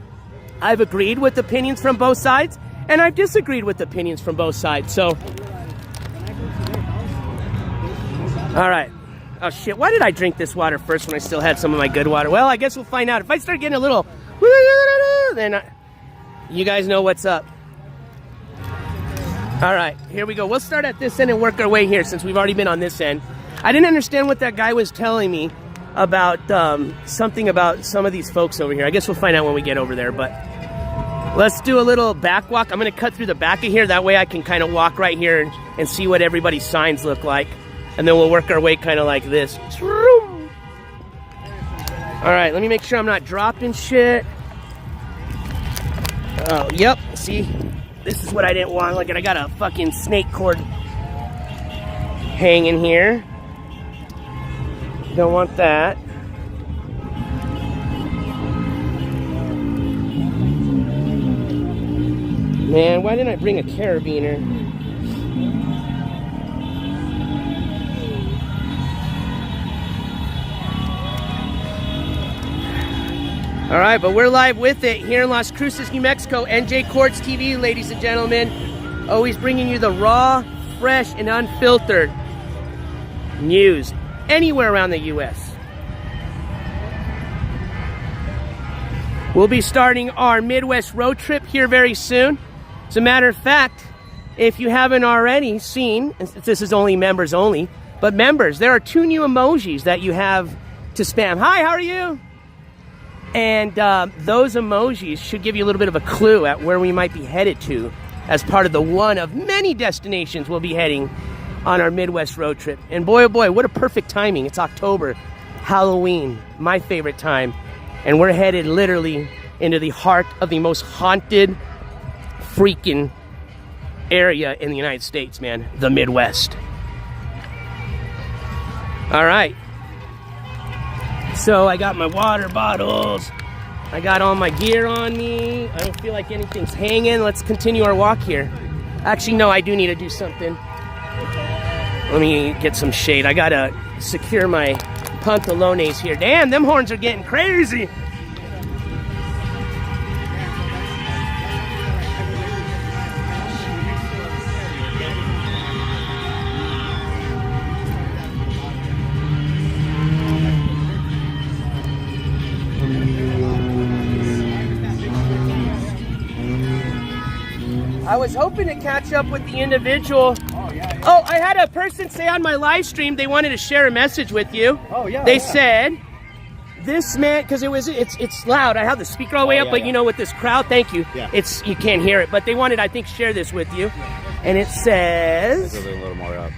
I've agreed with opinions from both sides, and I've disagreed with opinions from both sides. So, all right. Oh shit, why did I drink this water first when I still had some of my good water? Well, I guess we'll find out. If I start getting a little, then you guys know what's up. All right, here we go. We'll start at this end and work our way here, since we've already been on this end. I didn't understand what that guy was telling me about something about some of these folks over here. I guess we'll find out when we get over there, but let's do a little back walk. I'm going to cut through the back of here. That way I can kind of walk right here and see what everybody's signs look like. And then we'll work our way kind of like this. All right, let me make sure I'm not dropping shit. Oh, yep. See, this is what I didn't want. Look, I got a fucking snake cord hanging here. Don't want that. Man, why didn't I bring a carabiner? All right, but we're live with it here in Las Cruces, New Mexico. Njcourts TV, ladies and gentlemen. Always bringing you the raw, fresh, and unfiltered news anywhere around the U.S. We'll be starting our Midwest road trip here very soon. As a matter of fact, if you haven't already seen, and this is only members only, but members, there are 2 new emojis that you have to spam. Hi, how are you? And those emojis should give you a little bit of a clue at where we might be headed to as part of the one of many destinations we'll be heading on our Midwest road trip. And boy, oh boy, what a perfect timing. It's October, Halloween, my favorite time. And we're headed literally into the heart of the most haunted freaking area in the United States, man, the Midwest. All right. So I got my water bottles. I got all my gear on me. I don't feel like anything's hanging. Let's continue our walk here. Actually, no, I do need to do something. Let me get some shade. I gotta secure my pantalones here. Damn, them horns are getting crazy. I was hoping to catch up with the individual. Oh, I had a person say on my live stream they wanted to share a message with you. Oh, yeah. They said, this man, because it's loud. I have the speaker all the way up, but you know, with this crowd, thank you. Yeah. You can't hear it, but they wanted, I think, share this with you. And it says, A little more up.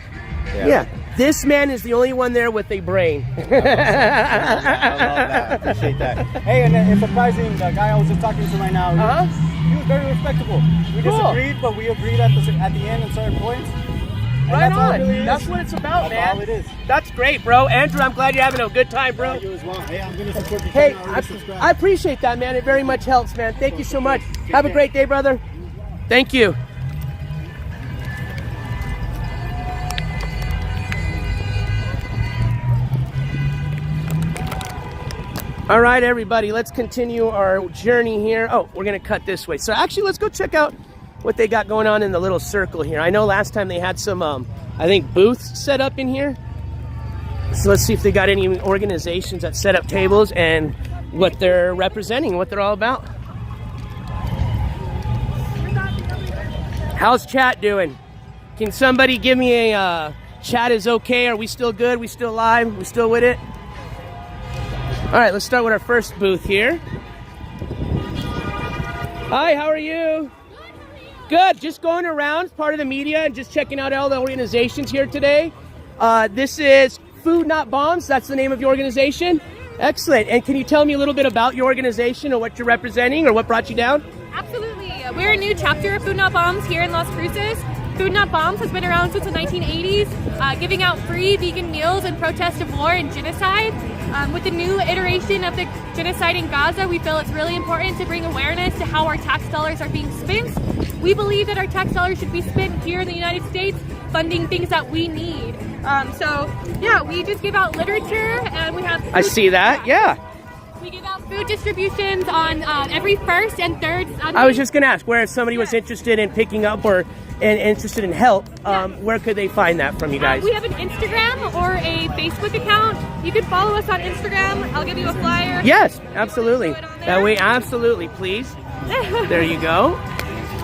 yeah, this man is the only one there with a brain. I love that. Appreciate that. Hey, and it's surprising, the guy I was just talking to right now, he was very respectable. We disagreed, but we agreed at the end on certain points. And Right that's all on. it really is. That's what it's about, That's man. all it is. That's great, bro. Andrew, I'm glad you're having a good time, bro. You as well. Hey, I'm going to support you. Hey, I appreciate that, man. It very much helps, man. Thank you so much. Have a great day, brother. Thank you. All right, everybody, let's continue our journey here. Oh, we're going to cut this way. So actually, let's go check out what they got going on in the little circle here. I know last time they had some, I think, booths set up in here. So let's see if they got any organizations that set up tables and what they're representing, what they're all about. How's chat doing? Can somebody give me a chat is okay? Are we still good? We still live? We still with it? All right, let's start with our first booth here. Hi, how are you? Good, just going around, part of the media, and just checking out all the organizations here today. This is Food Not Bombs, that's the name of your organization? Excellent, and can you tell me a little bit about your organization or what you're representing or what brought you down? Absolutely. We're a new chapter of Food Not Bombs here in Las Cruces. Food Not Bombs has been around since the 1980s, giving out free vegan meals in protest of war and genocide. With the new iteration of the genocide in Gaza, we feel it's really important to bring awareness to how our tax dollars are being spent. We believe that our tax dollars should be spent here in the United States funding things that we need. So, yeah, we just give out literature and we have... I see that, yeah. We give out food distributions on every first and third Sunday. I was just going to ask, where if somebody was interested in picking up or interested in help, where could they find that from you guys? We have an Instagram or a Facebook account. You can follow us on Instagram. I'll give you a flyer. Yes, absolutely. That way, absolutely, please. There you go.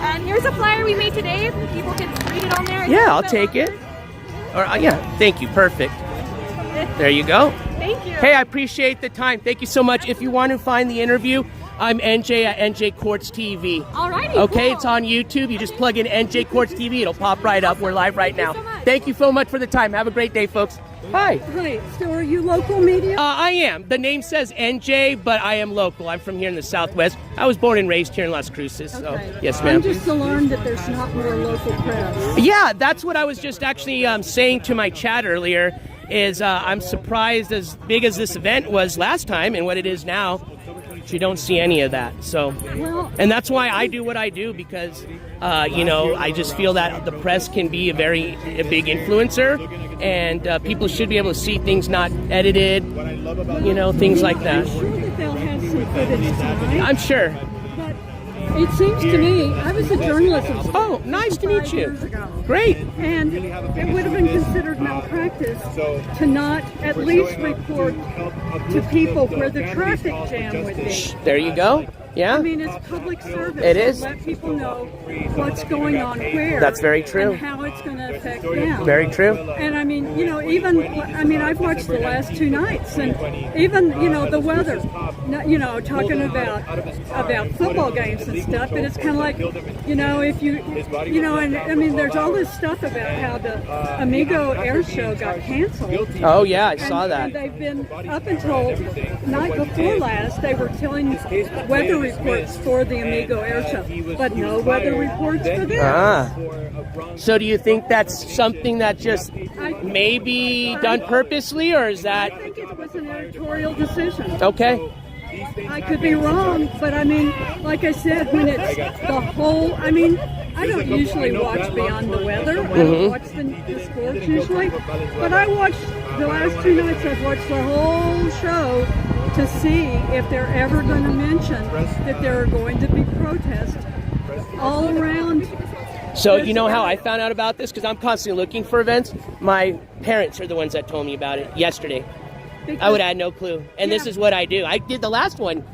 And here's a flyer we made today. People can read it on there. Yeah, I'll take it. Or yeah, thank you. Perfect. There you go. Thank you. Hey, I appreciate the time. Thank you so much. If you want to find the interview, I'm NJ at Njcourts TV. Alrighty. Okay, cool. It's on YouTube. You just plug in Njcourts TV. It'll pop right up. We're live right now. so much. Thank you so much for the time. Have a great day, folks. Hi. Hi, so are you local media? I am. The name says NJ, but I am local. I'm from here in the Southwest. I was born and raised here in Las Cruces. So, yes, ma'am. I'm just alarmed that there's not more local press. Yeah, that's what I was just actually saying to my chat earlier, is I'm surprised as big as this event was last time and what it is now, you don't see any of that. So, and that's why I do what I do, because, you know, I just feel that the press can be a big influencer, and people should be able to see things not edited, you know, things like that. I'm sure that they'll have some footage tonight. I'm sure. But it seems to me, I was a journalism student. Oh, nice to meet you. Years ago. Great. And it would have been considered malpractice to not at least report to people where the traffic jam would be. There you go. Yeah. I mean, it's public service. It is. To let people know what's going on where. That's very true. And how it's going to affect them. Very true. And I mean, you know, I've watched the last two nights, and even, you know, the weather, you know, talking about football games and stuff, and it's kind of like, you know, if you know, and I mean, there's all this stuff about how the Amigo Air Show got canceled. Oh, yeah, I saw that. And they've been, up until night before last, they were telling weather reports for the Amigo Air Show, but no weather reports for them. So do you think that's something that just may be done purposely, or is that... I think it was was an editorial decision. Okay. I could be wrong, but I mean, like I said, when it's the whole, I mean, I don't usually watch Beyond the Weather. I don't watch the sports usually, but I watched the last 2 nights. I've watched the whole show to see if they're ever going to mention that there are going to be protests all around. So you know how I found out about this? Because I'm constantly looking for events. My parents are the ones that told me about it yesterday. I would have had no clue. And this is what I do. I did the last one.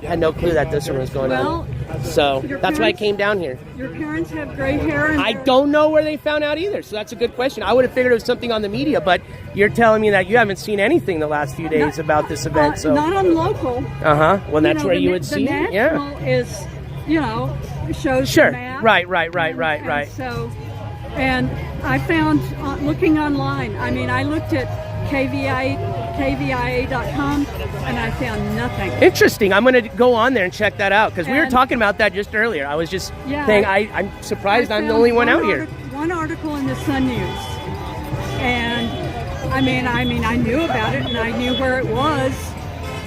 I had no clue that this one was going on. So that's why I came down here. Your parents have gray hair. And I don't know where they found out either. So that's a good question. I would have figured it was something on the media, but you're telling me that you haven't seen anything the last few days about this event. So not on local. Well, that's where you would see it. Yeah. Is, you know, shows sure. the map. Right. So, and I found looking online. I mean, I looked at KVIA.com and I found nothing. Interesting. I'm going to go on there and check that out because we were talking about that just earlier. I was just saying I'm surprised I'm the only one out here. One article in the Sun News, and I mean, I knew about it and I knew where it was.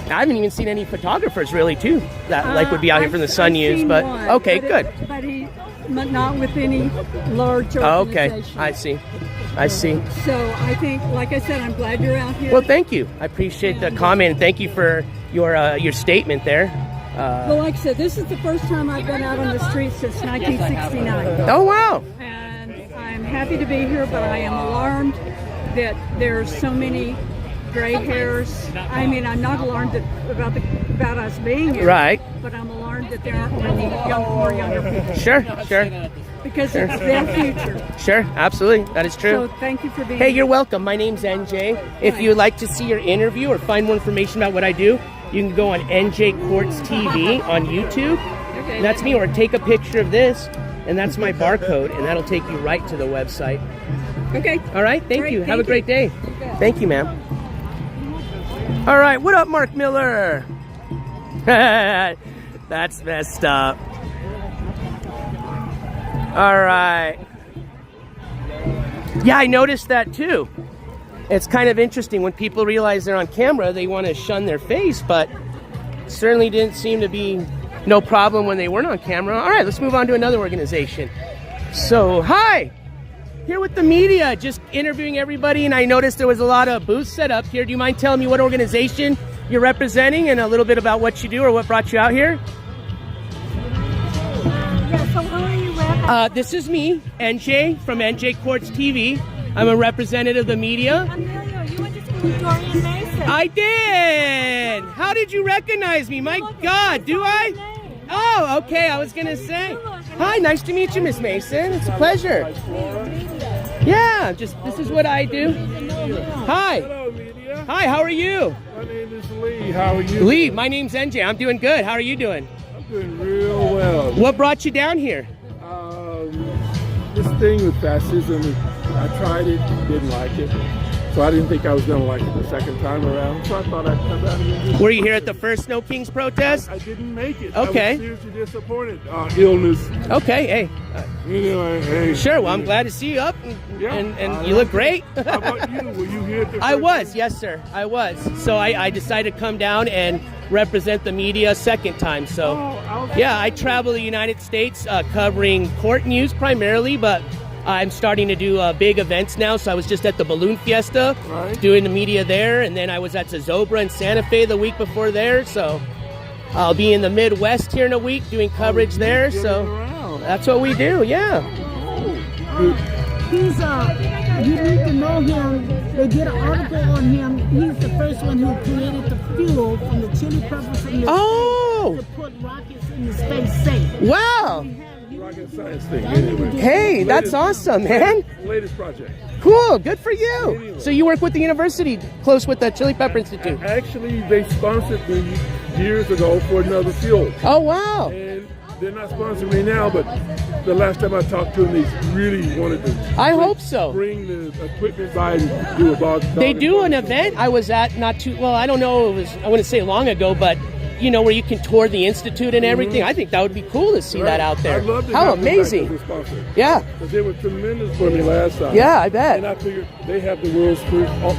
I haven't even seen any photographers really too that would be out here from the Sun News, but one, okay, but good. But not with any large organization. Okay, I see. So I think, like I said, I'm glad you're out here. Well, thank you. I appreciate the comment, and thank you for your statement there. Well, like I said, this is the first time I've been out on the streets since 1969. Oh, wow. And I'm happy to be here, but I am alarmed that there's so many gray hairs. I mean, I'm not alarmed about us being here. Right. But I'm alarmed that there aren't many more younger people. Sure. Because it's their future. Sure, absolutely. That is true. So thank you for being Hey, here. you're welcome. My name's NJ. If you'd like to see your interview or find more information about what I do, you can go on Njcourts TV on YouTube. Okay. That's me. Or take a picture of this, and that's my barcode, and that'll take you right to the website. Okay. All right. Thank Great, you. thank Have a great day. Thank you, ma'am. All right. What up, Mark Miller? That's messed up. All right. Yeah, I noticed that too. It's kind of interesting when people realize they're on camera, they want to shun their face, but certainly didn't seem to be no problem when they weren't on camera. All right, let's move on to another organization. So, hi. Here with the media, just interviewing everybody, and I noticed there was a lot of booths set up here. Do you mind telling me what organization you're representing and a little bit about what you do or what brought you out here? Yeah, so who are you with? This is me, NJ, from Njcourts TV. I'm a representative of the media. Amelia, you went to school with Dorian Mason. I did! How did you recognize me? My God, do I? Oh, okay, I was going to say. Hi, nice to meet you, Miss Mason. It's a pleasure. Yeah, this is what I do. Hi. Hello, media. Hi, how are you? My name is Lee. How are you? Lee, my name's NJ. I'm doing good. How are you doing? I'm doing real well. What brought you down here? This thing with fascism, I tried it, didn't like it. So I didn't think I was going to like it the second time around. So I thought I'd come down here. Were you here at the first No Kings protest? I didn't make it. Okay. I was seriously disappointed. Illness. Okay, hey. Anyway, hey. Sure, well, I'm glad to see you up, and you look great. How about you? Were you here at the I was, yes, sir. I was. So I decided to come down and represent the media a second time. So, yeah, I travel the United States covering court news primarily, but I'm starting to do big events now. So I was just at the Balloon Fiesta doing the media there, and then I was at Zozobra in Santa Fe the week before there. So I'll be in the Midwest here in a week doing coverage there. So that's what we do, yeah. He's you need to know him. They did an article on him. He's the first one who created the fuel from the chili peppers and the to put rockets into space safe. Wow. Rocket science thing. Anyway. Hey, that's awesome, man. Latest project. Cool, good for you. So you work with the university, close with the Chili Pepper Institute. Actually, they sponsored me years ago for another fuel. Oh, wow. And they're not sponsoring me now, but the last time I talked to them, they really wanted to. I hope so. Bring the equipment by and do a dog. They do an event I was at I don't know, I wouldn't say long ago, but you know, where you can tour the institute and everything. I think that would be cool to see that out there. I'd love to How have them back amazing! as a sponsor. Yeah, Because they were tremendous for me last time. yeah, I bet. And I figured they have the world's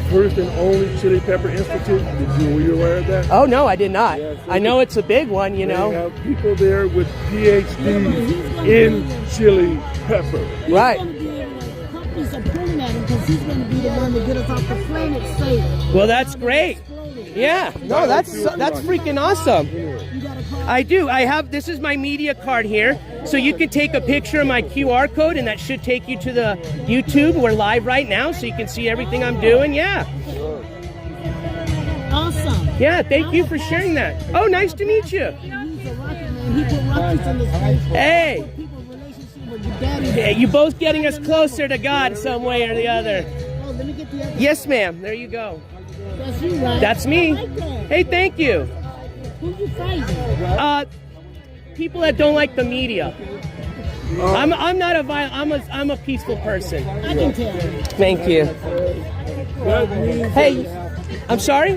first and only Chili Pepper Institute. Were you aware of that? Oh no, I did not. Yes, I know it's a big one, you know. They have people there with PhDs in chili pepper. Right. Companies are pulling at him because he's going to be the one to get us off the planet safe. Well, that's great. Yeah. No, that's freaking awesome. I do. I have, this is my media card here. So you can take a picture of my QR code and that should take you to the YouTube. We're live right now so you can see everything I'm doing. Yeah. Awesome. Yeah, thank you for sharing that. Oh, nice to meet you. He's a rocket man. He put rockets in his face. Hey. People's relationship with your daddy. Yeah, you both getting us closer to God some way or the other. Oh, let me get the other. Yes, ma'am. There you go. That's you, right? That's me. I like that. Hey, thank you. Who you fighting? People that don't like the media. I'm not a violent. I'm a peaceful person. I can tell. Thank you. Hey, I'm sorry?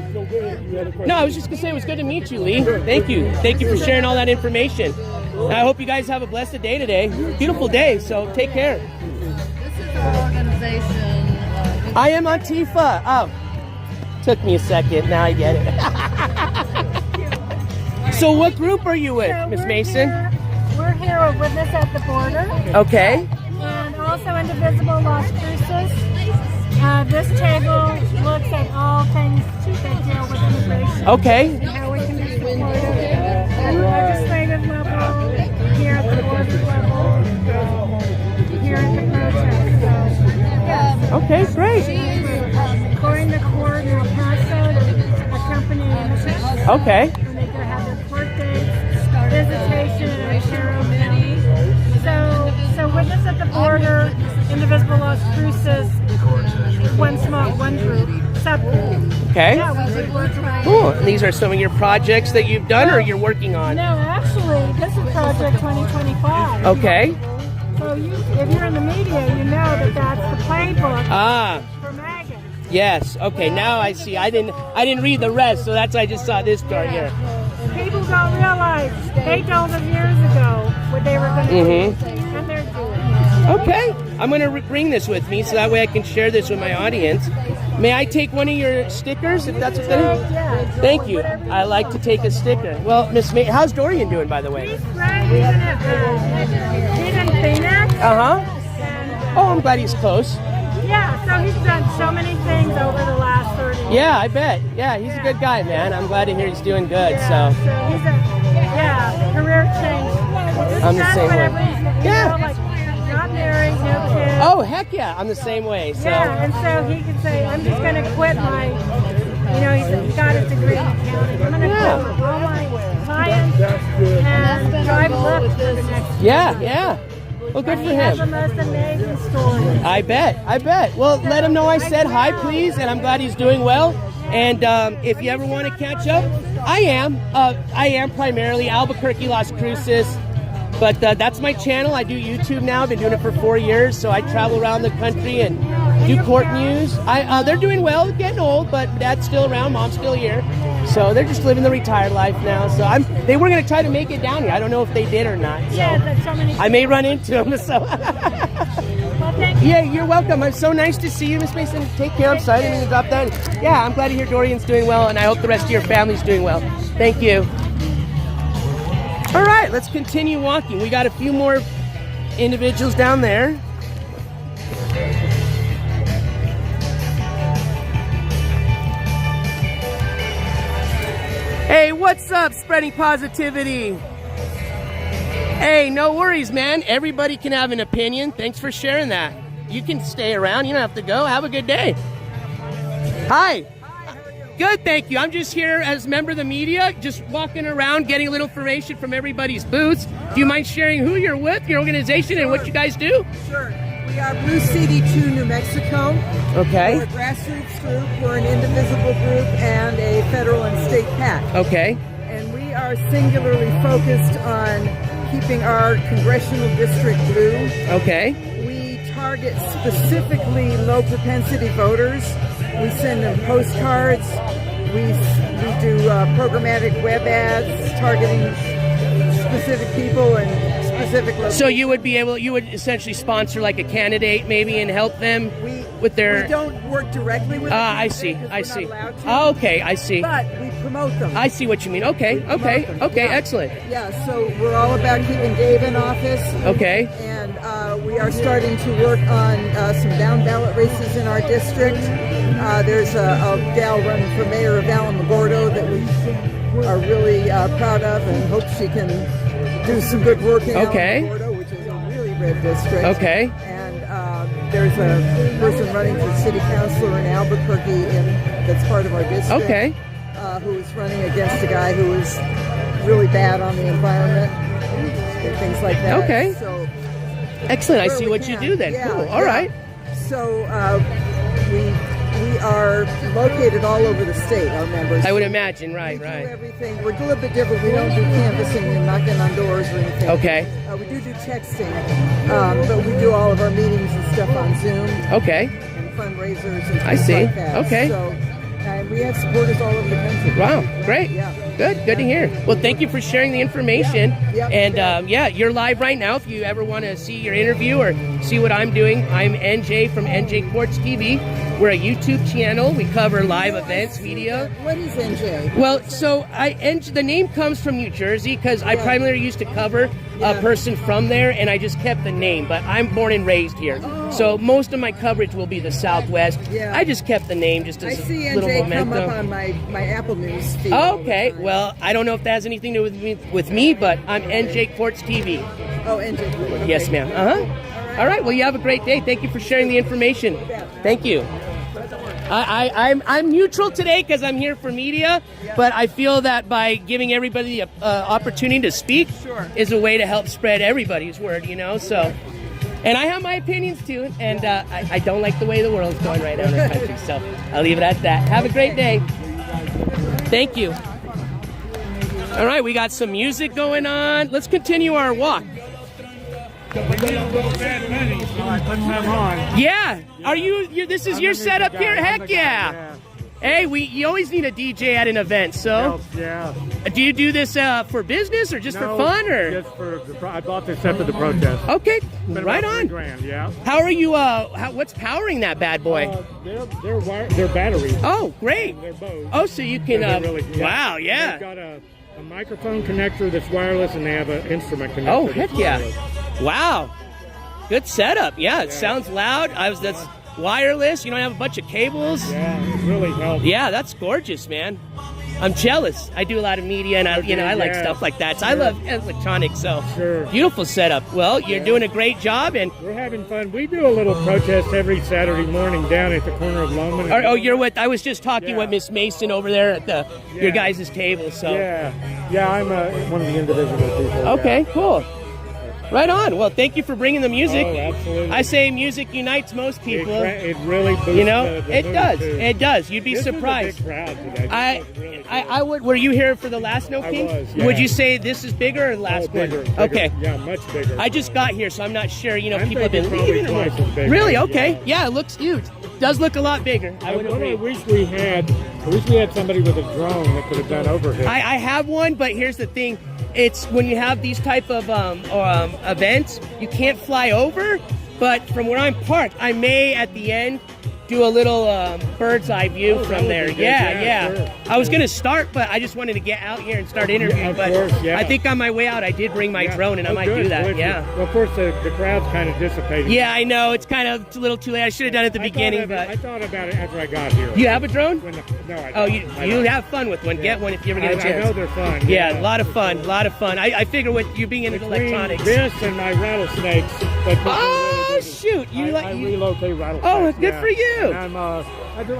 No, I was just gonna say it was good to meet you, Lee. Thank you. Thank you for sharing all that information. I hope you guys have a blessed day today. Beautiful day, so take care. This is our organization. I am Antifa. Oh, took me a second. Now I get it. So what group are you with, Miss Mason? We're here with Witness at the Border. Okay. And also Indivisible Las Cruces. This table looks at all things that deal with immigration. Okay. And how we can be supportive at the legislative level, here at the border level, here at the protest. So, yes. Okay, great. Going to court in El Paso to accompany innocents. Okay. When they go have their court dates, visitation in Sheriff County. So Witness at the Border, Indivisible Las Cruces, one group, subgroup. Okay. Yeah, we did work around. Cool. And these are some of your projects that you've done or you're working on? No, actually, this is Project 2025. Okay. So if you're in the media, you know that that's the playbook for MAGA. Yes. Okay. Now I see. I didn't read the rest, so that's I just saw this part here. People don't realize they told them years ago what they were going to do, and they're doing it. Okay. I'm going to bring this with me so that way I can share this with my audience. May I take one of your stickers if that's okay? Yeah. Thank you. I like to take a sticker. Well, Miss May, how's Dorian doing, by the way? He's great. He's in Phoenix. Oh, I'm glad he's close. Yeah, so he's done so many things over the last 30 years. Yeah, I bet. Yeah, he's a good guy, man. I'm glad to hear he's doing good. So he's career change. I'm the same way. Yeah. Like, not married, no kids. Oh, heck yeah. I'm the same way. So. Yeah, and so he can say, I'm just going to quit my, he's got his degree in accounting. I'm going to quit all my clients and drive Lyft for the next year. Yeah. Well, good for He has the him. most amazing story. I bet. Well, let him know I said hi, please, and I'm glad he's doing well. And if you ever want to catch up, I am primarily Albuquerque, Las Cruces. But that's my channel. I do YouTube now. I've been doing it for 4 years, so I travel around the country and do court news. They're doing well, getting old, but Dad's still around, Mom's still here. So they're just living the retired life now. So they were going to try to make it down here. I don't know if they did or not. So Yeah, that's so many. I may run into them. So Well, thank you. yeah, you're welcome. It's so nice to see you, Miss Mason. Take care. I'm sorry I didn't mean to drop that. Yeah, I'm glad to hear Dorian's doing well, and I hope the rest of your family's doing well. Thank you. All right, let's continue walking. We got a few more individuals down there. Hey, what's up, spreading positivity? Hey, no worries, man. Everybody can have an opinion. Thanks for sharing that. You can stay around. You don't have to go. Have a good day. Hi. Good, thank you. I'm just here as a member of the media, just walking around, getting a little information from everybody's booths. Do you mind sharing who you're with, your organization, and what you guys do? Sure. We are Blue CD2 New Mexico. Okay. We're a grassroots group. We're an indivisible group and a federal and state PAC. Okay. And we are singularly focused on keeping our congressional district blue. Okay. We target specifically low propensity voters. We send them postcards. We we do programmatic web ads targeting specific people and specific locations. So you would essentially sponsor like a candidate maybe and help them with their... We don't work directly with them. I see. Oh, okay, I see. But we promote them. I see what you mean. Okay, Yeah. excellent. Yeah, so we're all about keeping Dave in office. Okay. And we are starting to work on some down ballot races in our district. There's a gal running for mayor of Alamogordo that we are really proud of and hope she can do some good work in Alamogordo, which is a really red district. Okay. And there's a person running for city councilor in Albuquerque that's part of our district. Okay. Who is running against a guy who is really bad on the environment and things like that. Okay. So excellent. I see what you do then. Yeah, cool. All right. So we are located all over the state, our members. I would imagine, right. Do everything. We're a little bit different. We don't do canvassing and knocking on doors or anything. Okay. We do texting, but we do all of our meetings and stuff on Zoom. Okay. And fundraisers and things I see. like that. Okay. So, we have supporters all over the country. Wow, great. Yeah. Good to hear. Well, thank you for sharing the information. Yeah. And you're live right now. If you ever want to see your interview or see what I'm doing, I'm NJ from Njcourts TV. We're a YouTube channel. We cover live events, media. What is NJ? Well, so the name comes from New Jersey because I primarily used to cover a person from there, and I just kept the name. But I'm born and raised here, so most of my coverage will be the Southwest. Yeah. I just kept the name just as I see a little NJ momentum. come up on my Apple News feed. Okay, well, I don't know if that has anything to do with me, but I'm Njcourts TV. Oh, NJ. Okay. Yes, ma'am. All right. Well, you have a great day. Thank you for sharing the information. Thank you. I'm neutral today because I'm here for media, but I feel that by giving everybody the opportunity to speak is a way to help spread everybody's word, so... And I have my opinions too, and I don't like the way the world's going right now in our country, so I'll leave it at that. Have a great day. Thank you. All right, we got some music going on. Let's continue our walk. Yeah. Are you this is your setup here? Heck yeah. Hey, you always need a DJ at an event, so. Yeah. Do you do this for business or just for fun, or? Just for I bought this set for the protest. Okay, right on. $3,000, yeah. How are you? What's powering that bad boy? They're batteries. Oh, great. They're Bose. Oh, so you can. Wow, yeah. They've got a microphone connector that's wireless, and they have an instrument connector. Oh, heck yeah! Wireless. Wow, good setup. Yeah, it sounds loud. That's wireless. You don't have a bunch of cables. Yeah, it really helps. Yeah, that's gorgeous, man. I'm jealous. I do a lot of media, and I like stuff like that. So I love electronics. So beautiful setup. Well, you're doing a great job, and we're having fun. We do a little protest every Saturday morning down at the corner of Loman. Oh, you're with? I was just talking with Miss Mason over there at your guys' table. So yeah, I'm one of the individual people. Okay, cool. Right on. Well, thank you for bringing the music. Oh, absolutely. I say music unites most people. It really boosts it does. Too. It does. You'd be surprised. Was a big crowd today. I would. Were you here for the last No King? I was. Yeah. Would you say this is bigger or the last one? Bigger. Okay. Yeah, much bigger. I just got here, so I'm not sure. I'm people have been probably leaving. Twice as big. Really? Okay. Yeah, it looks huge. Does look a lot bigger. I would agree. I wish we had somebody with a drone that could have done overhead. I have one, but here's the thing. It's when you have these type of events, you can't fly over, but from where I'm parked, I may at the end do a little bird's eye view from there. Yeah. Sure. I was going to start, but I just wanted to get out here and start interviewing. I think on my way out, I did bring my drone, and I might do that. Well, of course, the crowd's kind of dissipated. Yeah, I know. It's kind of a little too late. I should have done it at the beginning. But I thought about it after I got here. You have a drone? No, I don't. Oh, you have fun with one. Get one if you ever get a chance. I know they're fun. Yeah, a lot of fun. I figure with you being into electronics. This and my rattlesnakes. Oh, shoot. I relocate rattlesnakes. Oh, good for you. And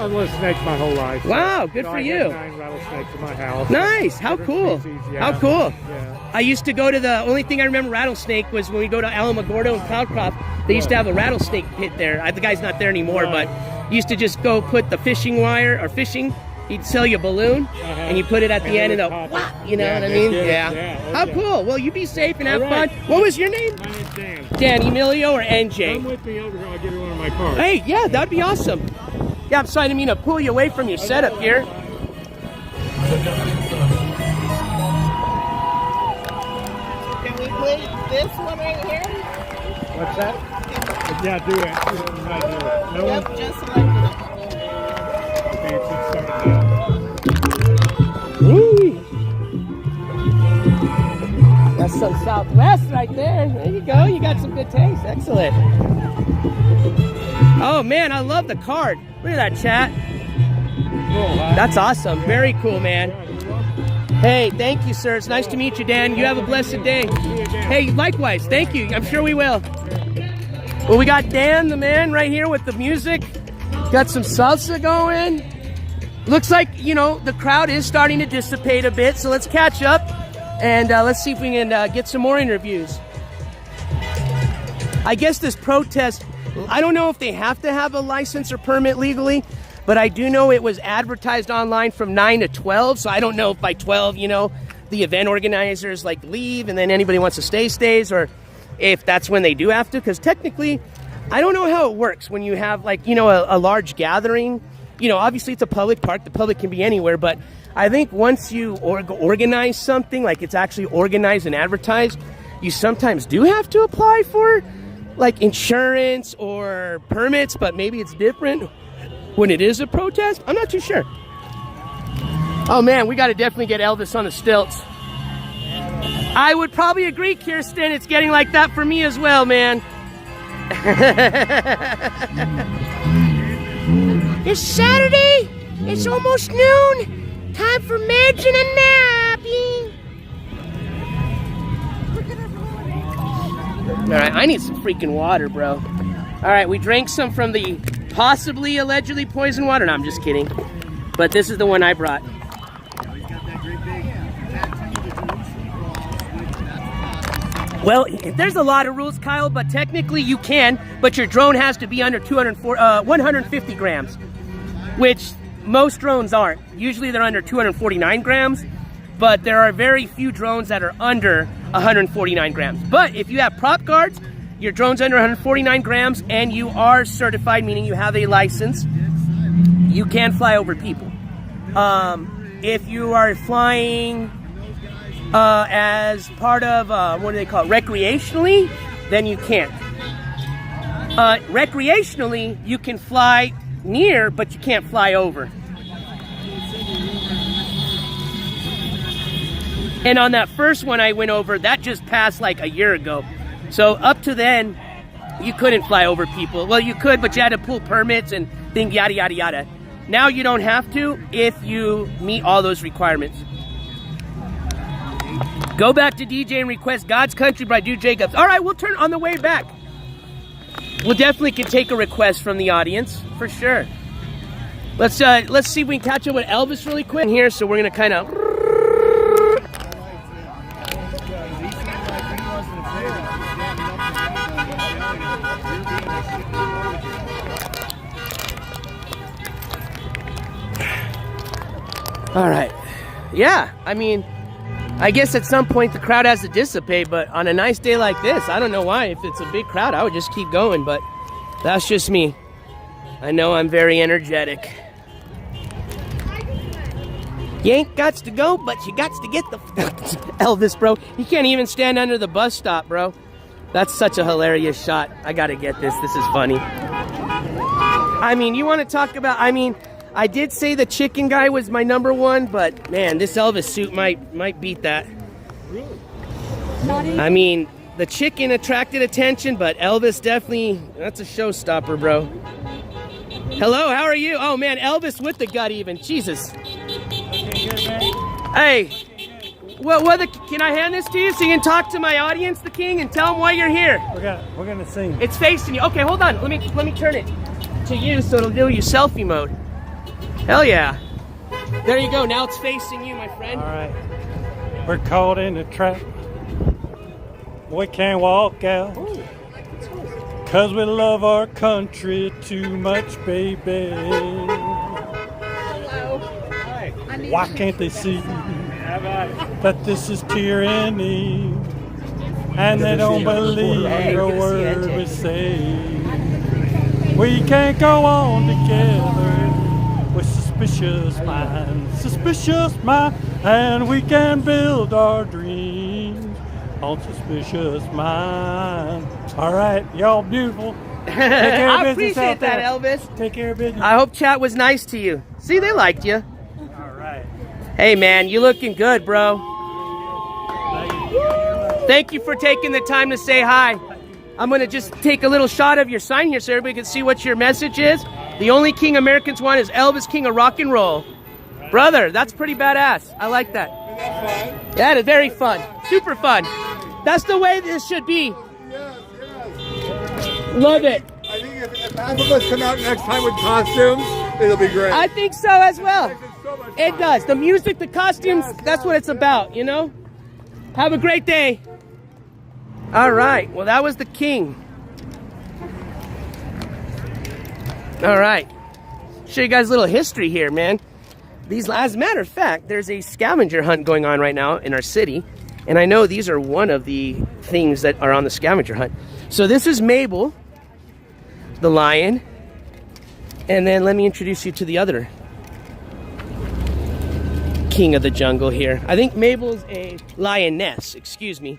I've lived snakes my whole life. Wow, good for you. I have 9 rattlesnakes in my house. Nice. How cool. How cool. Yeah. I used to go to the only thing I remember rattlesnake was when we go to Alamogordo and Cloudcroft. They used to have a rattlesnake pit there. The guy's not there anymore, but used to just go put the fishing wire or fishing. He'd sell you a balloon, and you put it at the end, and you know what I mean? Yeah. How cool. Well, you be safe and have fun. What was your name? My name's Dan. Dan Emilio or NJ? Come with me over here. I'll give you one of my cars. Hey, yeah, that'd be awesome. Yeah, I'm sorry, I didn't mean to pull you away from your setup here. this one right here? What's that? Yeah, do it. I do it. No Yep, one? just selected it. Okay, it should start now. Woo! That's some Southwest right there. There you go. You got some good taste. Excellent. Oh man, I love the card. Look at that, chat. That's awesome. Very cool, man. Hey, thank you, sir. It's nice to meet you, Dan. You have a blessed day. Hey, likewise. Thank you. I'm sure we will. Well, we got Dan, the man, right here with the music. Got some salsa going. Looks like, you know, the crowd is starting to dissipate a bit, so let's catch up and let's see if we can get some more interviews. I guess this protest, I don't know if they have to have a license or permit legally, but I do know it was advertised online from 9 to 12, so I don't know if by 12, you know, the event organizers like leave and then anybody wants to stay stays, or if that's when they do have to, because technically, I don't know how it works when you have like, you know, a large gathering. You know, obviously it's a public park, the public can be anywhere, but I think once you organize something, like it's actually organized and advertised, you sometimes do have to apply for like insurance or permits, but maybe it's different when it is a protest. I'm not too sure. Oh man, we got to definitely get Elvis on the stilts. I would probably agree, Kirsten. It's getting like that for me as well, man. It's Saturday. It's almost noon. Time for Madge and a nappy. All right, I need some freaking water, bro. All right, we drank some from the possibly, allegedly poisoned water. No, I'm just kidding. But this is the one I brought. Well, there's a lot of rules, Kyle, but technically you can, but your drone has to be under 150 grams, which most drones aren't. Usually they're under 249 grams, but there are very few drones that are under 149 grams. But if you have prop guards, your drone's under 149 grams, and you are certified, meaning you have a license, you can fly over people. If you are flying as part of, what do they call it, recreationally, then you can't. Recreationally, you can fly near, but you can't fly over. And on that first one I went over, that just passed like a year ago. So up to then, you couldn't fly over people. Well, you could, but you had to pull permits and things, yada, yada, yada. Now you don't have to if you meet all those requirements. Go back to DJ and request God's Country by Dude Jacobs. All right, we'll turn on the way back. We'll definitely can take a request from the audience, for sure. Let's see if we can catch up with Elvis really quick here. So we're gonna kind of. All right. Yeah, I mean, I guess at some point the crowd has to dissipate, but on a nice day like this, I don't know why. If it's a big crowd, I would just keep going, but that's just me. I know I'm very energetic. You ain't gots to go, but you gots to get the... Elvis, bro. You can't even stand under the bus stop, bro. That's such a hilarious shot. I gotta get this. This is funny. I mean, you want to talk about... I mean... I did say the chicken guy was my number one, but man, this Elvis suit might beat that. I mean, the chicken attracted attention, but Elvis definitely, that's a showstopper, bro. Hello, how are you? Oh man, Elvis with the gut even. Jesus. Hey, can I hand this to you so you can talk to my audience, the king, and tell them why you're here? We're gonna sing. It's facing you. Okay, hold on. Let me turn it to you so it'll do your selfie mode. Hell yeah. There you go. Now it's facing you, my friend. All right. We're caught in a trap. We can't walk out. Cause we love our country too much, baby. Why can't they see that this is tyranny? And they don't believe a word we say. We can't go on together with suspicious minds, and we can build our dreams on suspicious mind. All right, y'all beautiful. Take care of I business appreciate out there. that, Elvis. Take care of business. I hope chat was nice to you. See, they liked you. All right. Hey, man, you looking good, bro. Thank you for taking the time to say hi. I'm going to just take a little shot of your sign here so everybody can see what your message is. The only king Americans want is Elvis, king of rock and roll. Brother, that's pretty badass. I like that. That is very fun. Super fun. That's the way this should be. Love it. I think if half of us come out next time with costumes, it'll be great. I think so as well. It does. The music, the costumes, that's what it's about, you know? Have a great day. All right. Well, that was the king. All right. Show you guys a little history here, man. As a matter of fact, there's a scavenger hunt going on right now in our city. And I know these are one of the things that are on the scavenger hunt. So this is Mabel, the lion. And then let me introduce you to the other king of the jungle here. I think Mabel's a lioness, excuse me.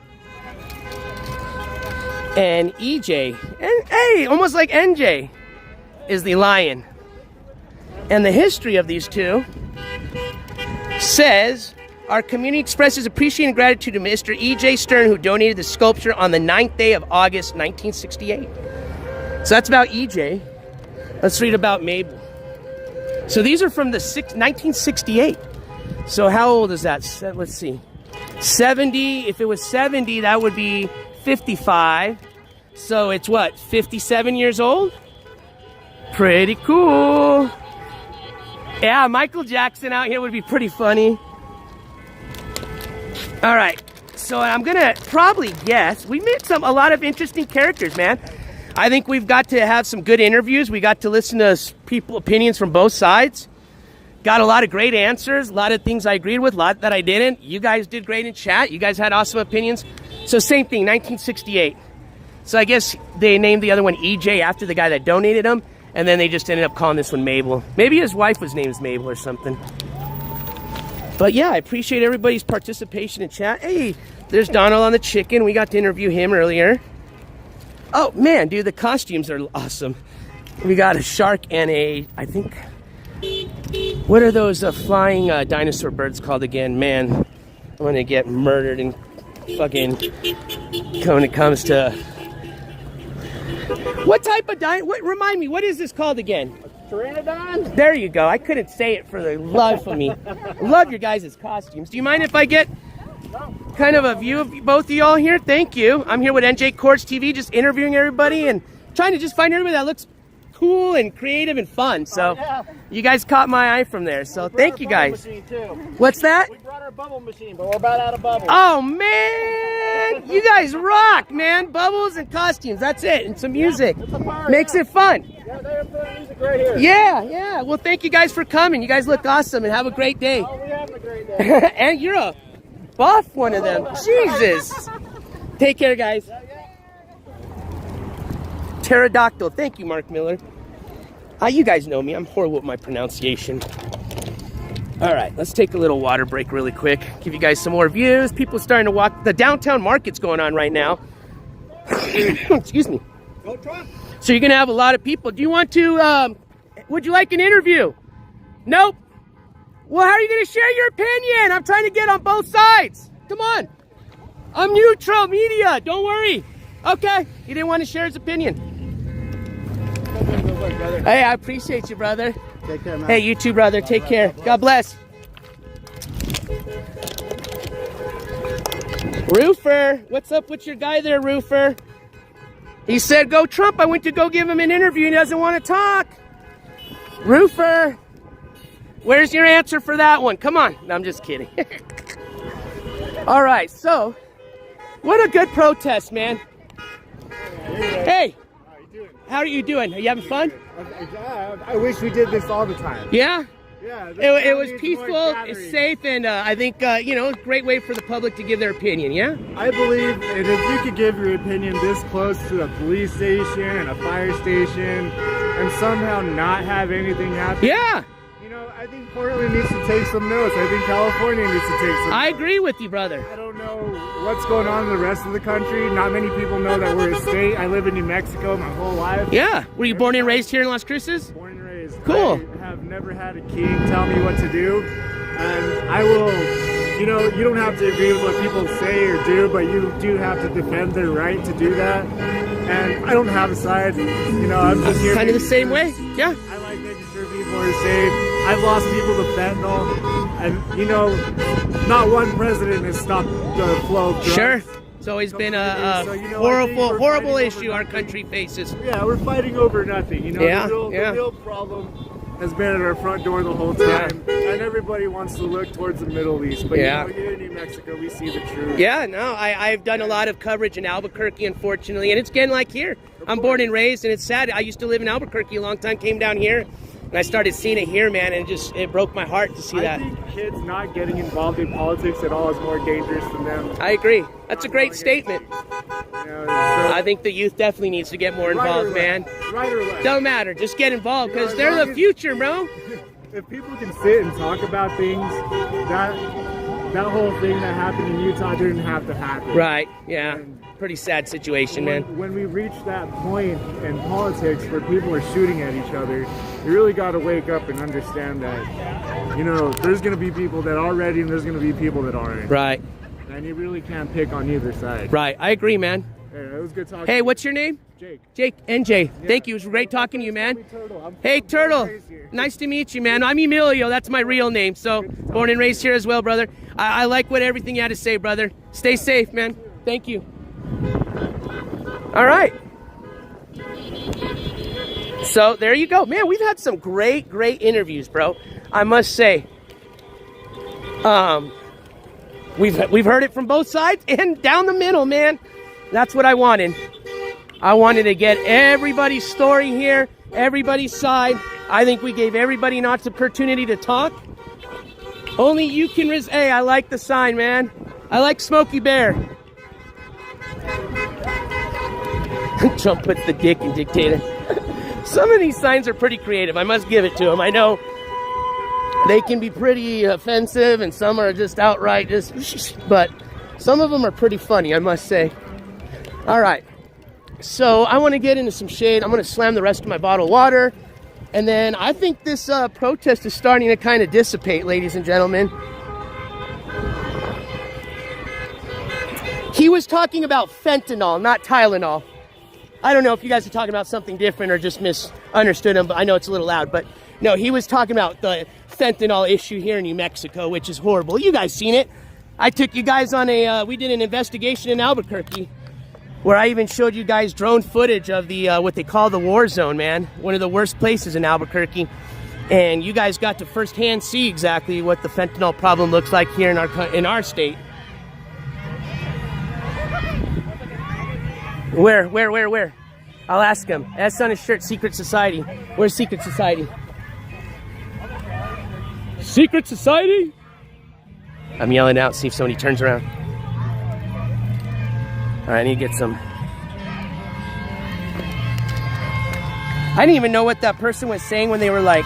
And EJ, and hey, almost like NJ, is the lion. And the history of these two says, our community expresses appreciation and gratitude to Mr. E.J. Stern, who donated the sculpture on the 9th day of August, 1968. So that's about E.J. Let's read about Mabel. So these are from the 1968. So how old is that? Let's see. 70. If it was 70, that would be 55. So it's what? 57 years old? Pretty cool. Yeah, Michael Jackson out here would be pretty funny. All right, so I'm gonna probably guess we met a lot of interesting characters, man. I think we've got to have some good interviews. We got to listen to opinions from both sides. Got a lot of great answers, a lot of things I agreed with, a lot that I didn't. You guys did great in chat. You guys had awesome opinions. So same thing, 1968. So I guess they named the other one EJ after the guy that donated them, and then they just ended up calling this one Mabel. Maybe his wife was named Mabel or something. But yeah, I appreciate everybody's participation in chat. Hey, there's Donald on the chicken. We got to interview him earlier. Oh man, dude, the costumes are awesome. We got a shark and I think, what are those flying dinosaur birds called again? Man, I'm gonna get murdered and fucking when it comes to, what type of remind me, what is this called again? Pteranodon? There you go. I couldn't say it for the life of me. I love your guys' costumes. Do you mind if I get kind of a view of both of y'all here? Thank you. I'm here with Njcourts TV, just interviewing everybody and trying to just find everybody that looks cool and creative and fun. So you guys caught my eye from there. So thank you guys. What's that? We brought our bubble machine, but we're about out of bubbles. Oh man, you guys rock, man. Bubbles and costumes. That's it. And some music. Makes it fun. Yeah, they're playing music right here. Yeah. Well, thank you guys for coming. You guys look awesome and have a great day. Oh, we're having a great day. And you're a buff one of them. Jesus. Take care, guys. Pterodactyl. Thank you, Mark Miller. You guys know me. I'm horrible with my pronunciation. All right, let's take a little water break really quick. Give you guys some more views. People starting to walk. The downtown market's going on right now. Excuse me. So you're going to have a lot of people. Do you want to, would you like an interview? Nope. Well, how are you going to share your opinion? I'm trying to get on both sides. Come on. I'm neutral media. Don't worry. Okay. He didn't want to share his opinion. Hey, I appreciate you, brother. Take care, man. Hey, you too, brother. Take care. God bless. Roofer. What's up with your guy there, Roofer? He said, go Trump. I went to go give him an interview. He doesn't want to talk. Roofer. Where's your answer for that one? Come on. No, I'm just kidding. All right, so what a good protest, man. Hey, how are you doing? Are you having fun? I wish we did this all the time. Yeah? Yeah. It was peaceful, it's safe, and I think, you know, a great way for the public to give their opinion, yeah? I believe that if you could give your opinion this close to a police station and a fire station and somehow not have anything happen. Yeah. You know, I think Portland needs to take some notes. I think California needs to take some I notes. agree with you, brother. I don't know what's going on in the rest of the country. Not many people know that we're a state. I live in New Mexico my whole life. Yeah. Were you born and raised here in Las Cruces? Born and raised. Cool. I have never had a king tell me what to do. And I will, you know, you don't have to agree with what people say or do, but you do have to defend their right to do that. And I don't have a side. You know, I'm just here. Kind of the same way. Yeah. I like making sure people are safe. I've lost people to fentanyl. And, you know, not one president has stopped the flow of drugs. Sure. It's always been a So, you know, horrible issue our country faces. Yeah, we're fighting over nothing. You know, Yeah, the real problem has been at our front door the whole time, and everybody wants to look towards the Middle East. But Yeah. you know, here in New Mexico, we see the truth. Yeah, no, I've done a lot of coverage in Albuquerque, unfortunately, and it's getting like here. I'm born and raised, and it's sad. I used to live in Albuquerque a long time, came down here, and I started seeing it here, man, and it broke my heart to see that. I think kids not getting involved in politics at all is more dangerous than them. I agree. That's a great statement. You know, so I think the youth definitely needs to get more involved, man. Right or left. Don't matter. Just get involved, because You know, they're as the long as- future, bro. If people can sit and talk about things, that whole thing that happened in Utah didn't have to happen. Right, yeah. Pretty sad situation, man. When we reach that point in politics where people are shooting at each other, you really got to wake up and understand that, you know, there's going to be people that are ready and there's going to be people that aren't. Right. And you really can't pick on either side. Right, I agree, man. Yeah, it was good talking. Hey, what's your name? Jake. Jake, NJ. Thank you. It was great talking to you, man. Hey, Turtle. Nice to meet you, man. I'm Emilio. That's my real name. So, born and raised here as well, brother. I like everything you had to say, brother. Stay safe, man. Thank you. All right. So, there you go. Man, we've had some great interviews, bro. I must say. We've heard it from both sides and down the middle, man. That's what I wanted. I wanted to get everybody's story here, everybody's side. I think we gave everybody an opportunity to talk. Only you can Hey, I like the sign, man. I like Smokey Bear. Trump puts the dick in dictator. Some of these signs are pretty creative. I must give it to him. I know they can be pretty offensive and some are just outright but some of them are pretty funny, I must say. All right. So I want to get into some shade. I'm going to slam the rest of my bottle of water. And then I think this protest is starting to kind of dissipate, ladies and gentlemen. He was talking about fentanyl, not Tylenol. I don't know if you guys are talking about something different or just misunderstood him, but I know it's a little loud. But no, he was talking about the fentanyl issue here in New Mexico, which is horrible. You guys seen it. I took you guys on we did an investigation in Albuquerque where I even showed you guys drone footage of the what they call the war zone, man. One of the worst places in Albuquerque. And you guys got to firsthand see exactly what the fentanyl problem looks like here in our state. Where? I'll ask him. That's on his shirt, Secret Society. Where's Secret Society? Secret Society? I'm yelling out, see if somebody turns around. All right, I need to get some. I didn't even know what that person was saying when they were like,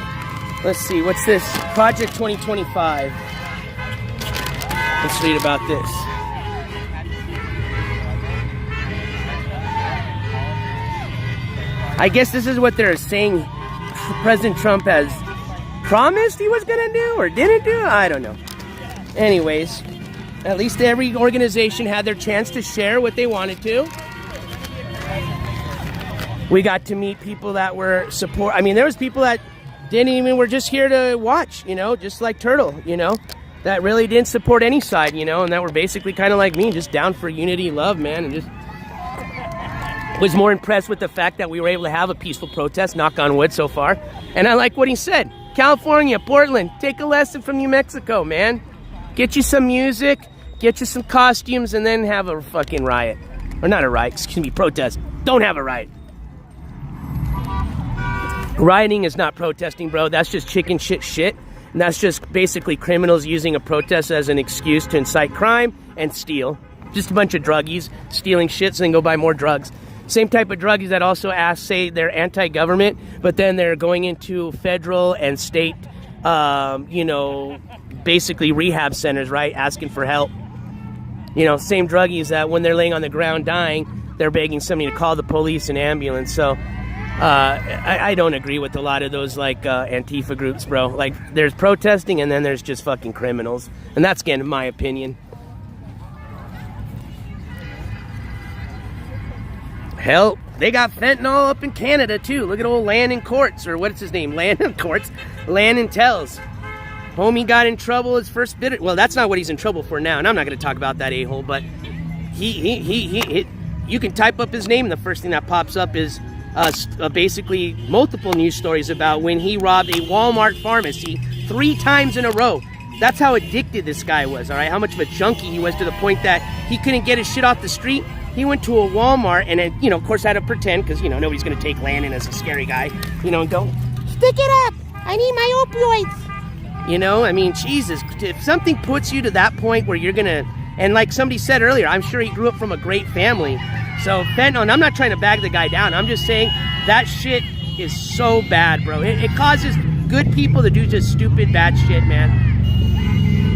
let's see, what's this? Project 2025. Let's read about this. I guess this is what they're saying President Trump has promised he was going to do or didn't do. I don't know. Anyways, at least every organization had their chance to share what they wanted to. We got to meet people that were there was people that were just here to watch, just like Turtle, that really didn't support any side, and that were basically kind of like me, just down for unity, love, man, and just was more impressed with the fact that we were able to have a peaceful protest, knock on wood so far. And I like what he said. California, Portland, take a lesson from New Mexico, man. Get you some music, get you some costumes, and then have a fucking riot. Or not a riot, excuse me, protest. Don't have a riot. Rioting is not protesting, bro. That's just chicken shit. And that's just basically criminals using a protest as an excuse to incite crime and steal. Just a bunch of druggies stealing shit so they can go buy more drugs. Same type of druggies that also say they're anti-government, but then they're going into federal and state you know, basically rehab centers, right, asking for help. You know, same druggies that when they're laying on the ground dying, they're begging somebody to call the police and ambulance. So I don't agree with a lot of those, like, Antifa groups, bro. Like, there's protesting and then there's just fucking criminals. And that's, again, my opinion. Hell, they got fentanyl up in Canada, too. Look at old Njcourts, or what's his name? Njcourts. Tells. Homie got in trouble his first bit. Well, that's not what he's in trouble for now, and I'm not going to talk about that a-hole, but he you can type up his name, and the first thing that pops up is basically multiple news stories about when he robbed a Walmart pharmacy 3 times in a row. That's how addicted this guy was, all right? How much of a junkie he was, to the point that he couldn't get his shit off the street. He went to a Walmart and, you know, of course, had to pretend, because, you know, nobody's going to take Landon as a scary guy, you know, and go, stick it up, I need my opioids. You know, I mean, Jesus, if something puts you to that point where you're going to, and like somebody said earlier, I'm sure he grew up from a great family. So fentanyl, and I'm not trying to bag the guy down, I'm just saying that shit is so bad, bro. It causes good people to do just stupid, bad shit, man.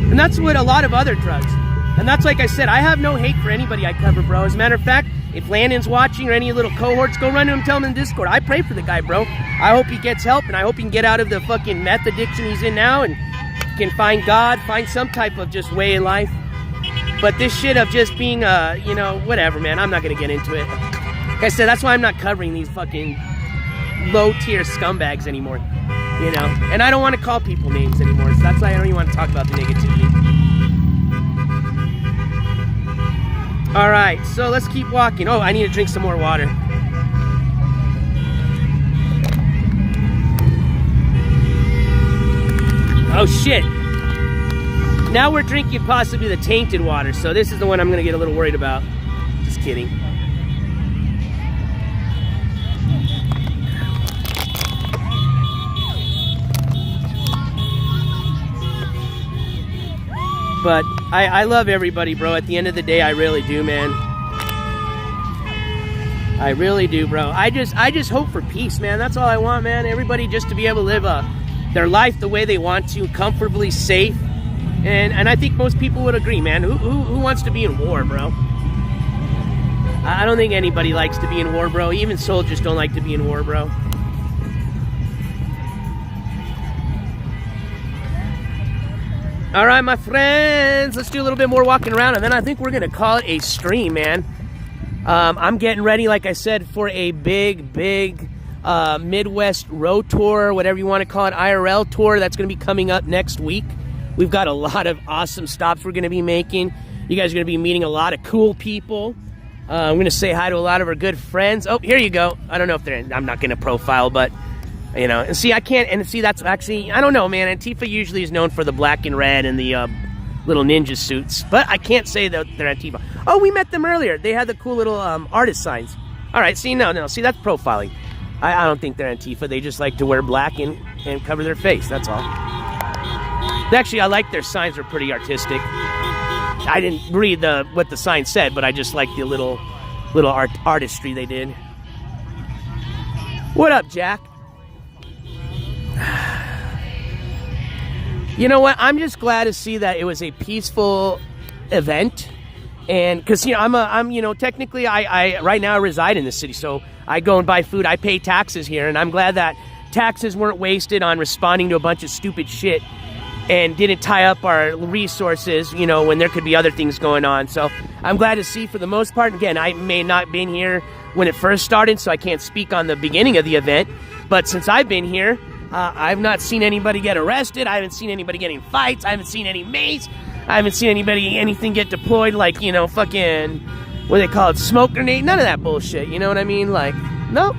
And that's what a lot of other drugs. And that's, like I said, I have no hate for anybody I cover, bro. As a matter of fact, if Landon's watching or any little cohorts, go run to him, tell him in Discord. I pray for the guy, bro. I hope he gets help, and I hope he can get out of the fucking meth addiction he's in now and can find God, find some type of just way in life. But this shit of just being, you know, whatever, man, I'm not going to get into it. Like I said, that's why I'm not covering these fucking low-tier scumbags anymore, you know. And I don't want to call people names anymore, so that's why I don't even want to talk about the negativity. All right, so let's keep walking. Oh, I need to drink some more water. Oh, shit. Now we're drinking possibly the tainted water, so this is the one I'm going to get a little worried about. Just kidding. But I love everybody, bro. At the end of the day, I really do, man. I really do, bro. I just hope for peace, man. That's all I want, man. Everybody just to be able to live their life the way they want to, comfortably, safe. And I think most people would agree, man. Who wants to be in war, bro? I don't think anybody likes to be in war, bro. Even soldiers don't like to be in war, bro. All right, my friends, let's do a little bit more walking around, and then I think we're going to call it a stream, man. I'm getting ready, like I said, for a big Midwest road tour, whatever you want to call it, IRL tour. That's going to be coming up next week. We've got a lot of awesome stops we're going to be making. You guys are going to be meeting a lot of cool people. I'm going to say hi to a lot of our good friends. Oh, here you go. I don't know if they're in. I'm not going to profile, but... You know, and see, I can't, and see, that's actually, I don't know, man. Antifa usually is known for the black and red and the little ninja suits, but I can't say that they're Antifa. Oh, we met them earlier. They had the cool little artist signs. All right, see, no, see, that's profiling. I don't think they're Antifa. They just like to wear black and cover their face, that's all. Actually, I like their signs. They're pretty artistic. I didn't read what the sign said, but I just like the little artistry they did. What up, Jack? You know what? I'm just glad to see that it was a peaceful event, and because you know I'm you know, technically I right now I reside in the city, so I go and buy food. I pay taxes here, and I'm glad that taxes weren't wasted on responding to a bunch of stupid shit and didn't tie up our resources, you know, when there could be other things going on. So I'm glad to see, for the most part. Again, I may not have been here when it first started, so I can't speak on the beginning of the event, but since I've been here, I've not seen anybody get arrested. I haven't seen anybody getting fights. I haven't seen any mace. I haven't seen anything get deployed, like, you know, fucking, what do they call it, smoke grenade? None of that bullshit, you know what I mean? Like, nope.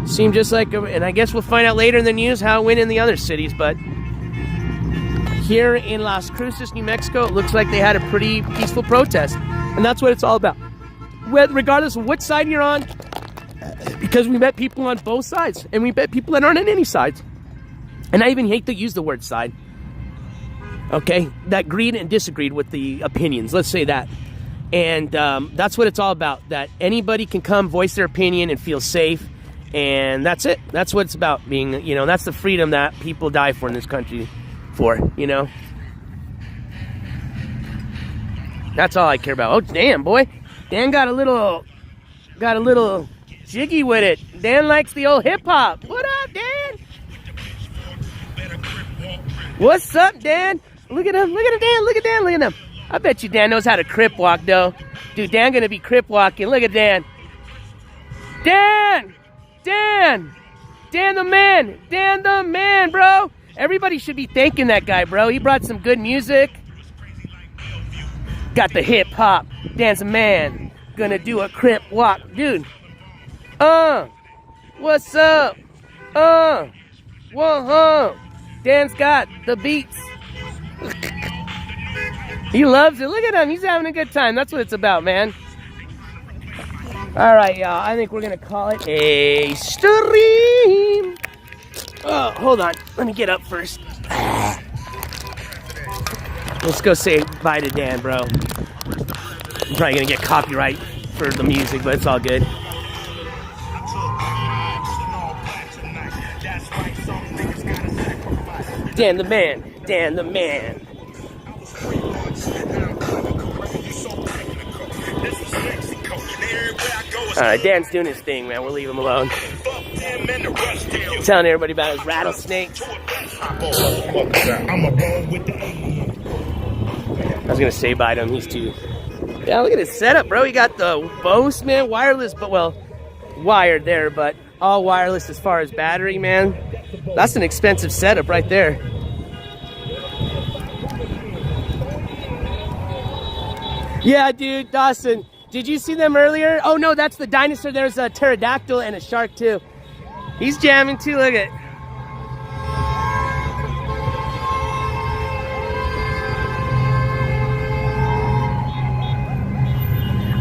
Seemed just like, and I guess we'll find out later in the news how it went in the other cities, but here in Las Cruces, New Mexico, it looks like they had a pretty peaceful protest. And that's what it's all about. Regardless of what side you're on, because we met people on both sides, and we met people that aren't on any sides. And I even hate to use the word side, okay, that agreed and disagreed with the opinions, let's say that. And that's what it's all about, that anybody can come voice their opinion and feel safe And that's it. That's what it's about being, you know, that's the freedom that people die for in this country for, you know. That's all I care about. Oh, damn, boy. Dan got a little jiggy with it. Dan likes the old hip hop. What up, Dan? What's up, Dan? Look at him. Look at him, Dan. Look at Dan. Look at him. I bet you Dan knows how to crip walk, though. Dude, Dan gonna be crip walking. Look at Dan. Dan! Dan! Dan the man! Dan the man, bro! Everybody should be thanking that guy, bro. He brought some good music. Got the hip hop. Dan's a man. Gonna do a crip walk. Dude. What's up? Whoa. Dan's got the beats. He loves it. Look at him. He's having a good time. That's what it's about, man. All right, y'all. I think we're going to call it a stream. Oh, hold on. Let me get up first. Let's go say bye to Dan, bro. I'm probably going to get copyright for the music, but it's all good. Dan the man. Dan the man. Alright, Dan's doing his thing, man. We'll leave him alone. Telling everybody about his rattlesnakes. I was gonna say bye to him. He's too. Yeah, look at his setup, bro. He got the Bose, man, wireless, but well, wired there, but all wireless as far as battery, man. That's an expensive setup right there. Yeah, dude, Dawson. Did you see them earlier? Oh, no, that's the dinosaur. There's a pterodactyl and a shark, too. He's jamming, too. Look at it.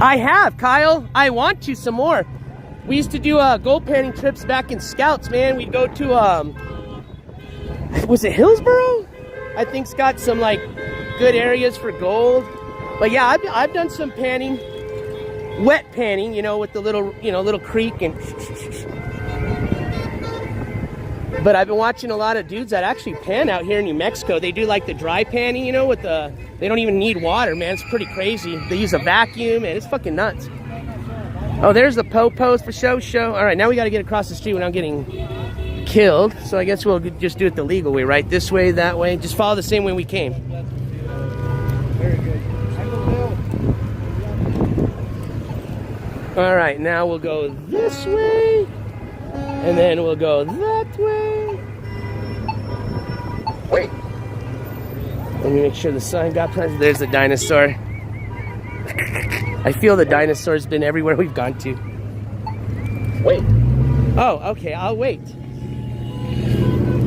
I have, Kyle. I want to some more. We used to do gold panning trips back in Scouts, man. We'd go to, was it Hillsboro? I think it's got some, like, good areas for gold. But yeah, I've done some panning, wet panning, you know, with the little, little creek and. But I've been watching a lot of dudes that actually pan out here in New Mexico. They do like the dry panning, you know, with the, they don't even need water, man. It's pretty crazy. They use a vacuum and it's fucking nuts. Oh, there's the po-pos for show. All right, now we got to get across the street without getting killed. So I guess we'll just do it the legal way, right? This way, that way. Just follow the same way we came. Very good. All right, now we'll go this way, and then we'll go that way. Wait. Let me make sure the sign got present. There's the dinosaur. I feel the dinosaur's been everywhere we've gone to. Wait. Oh, okay, I'll wait.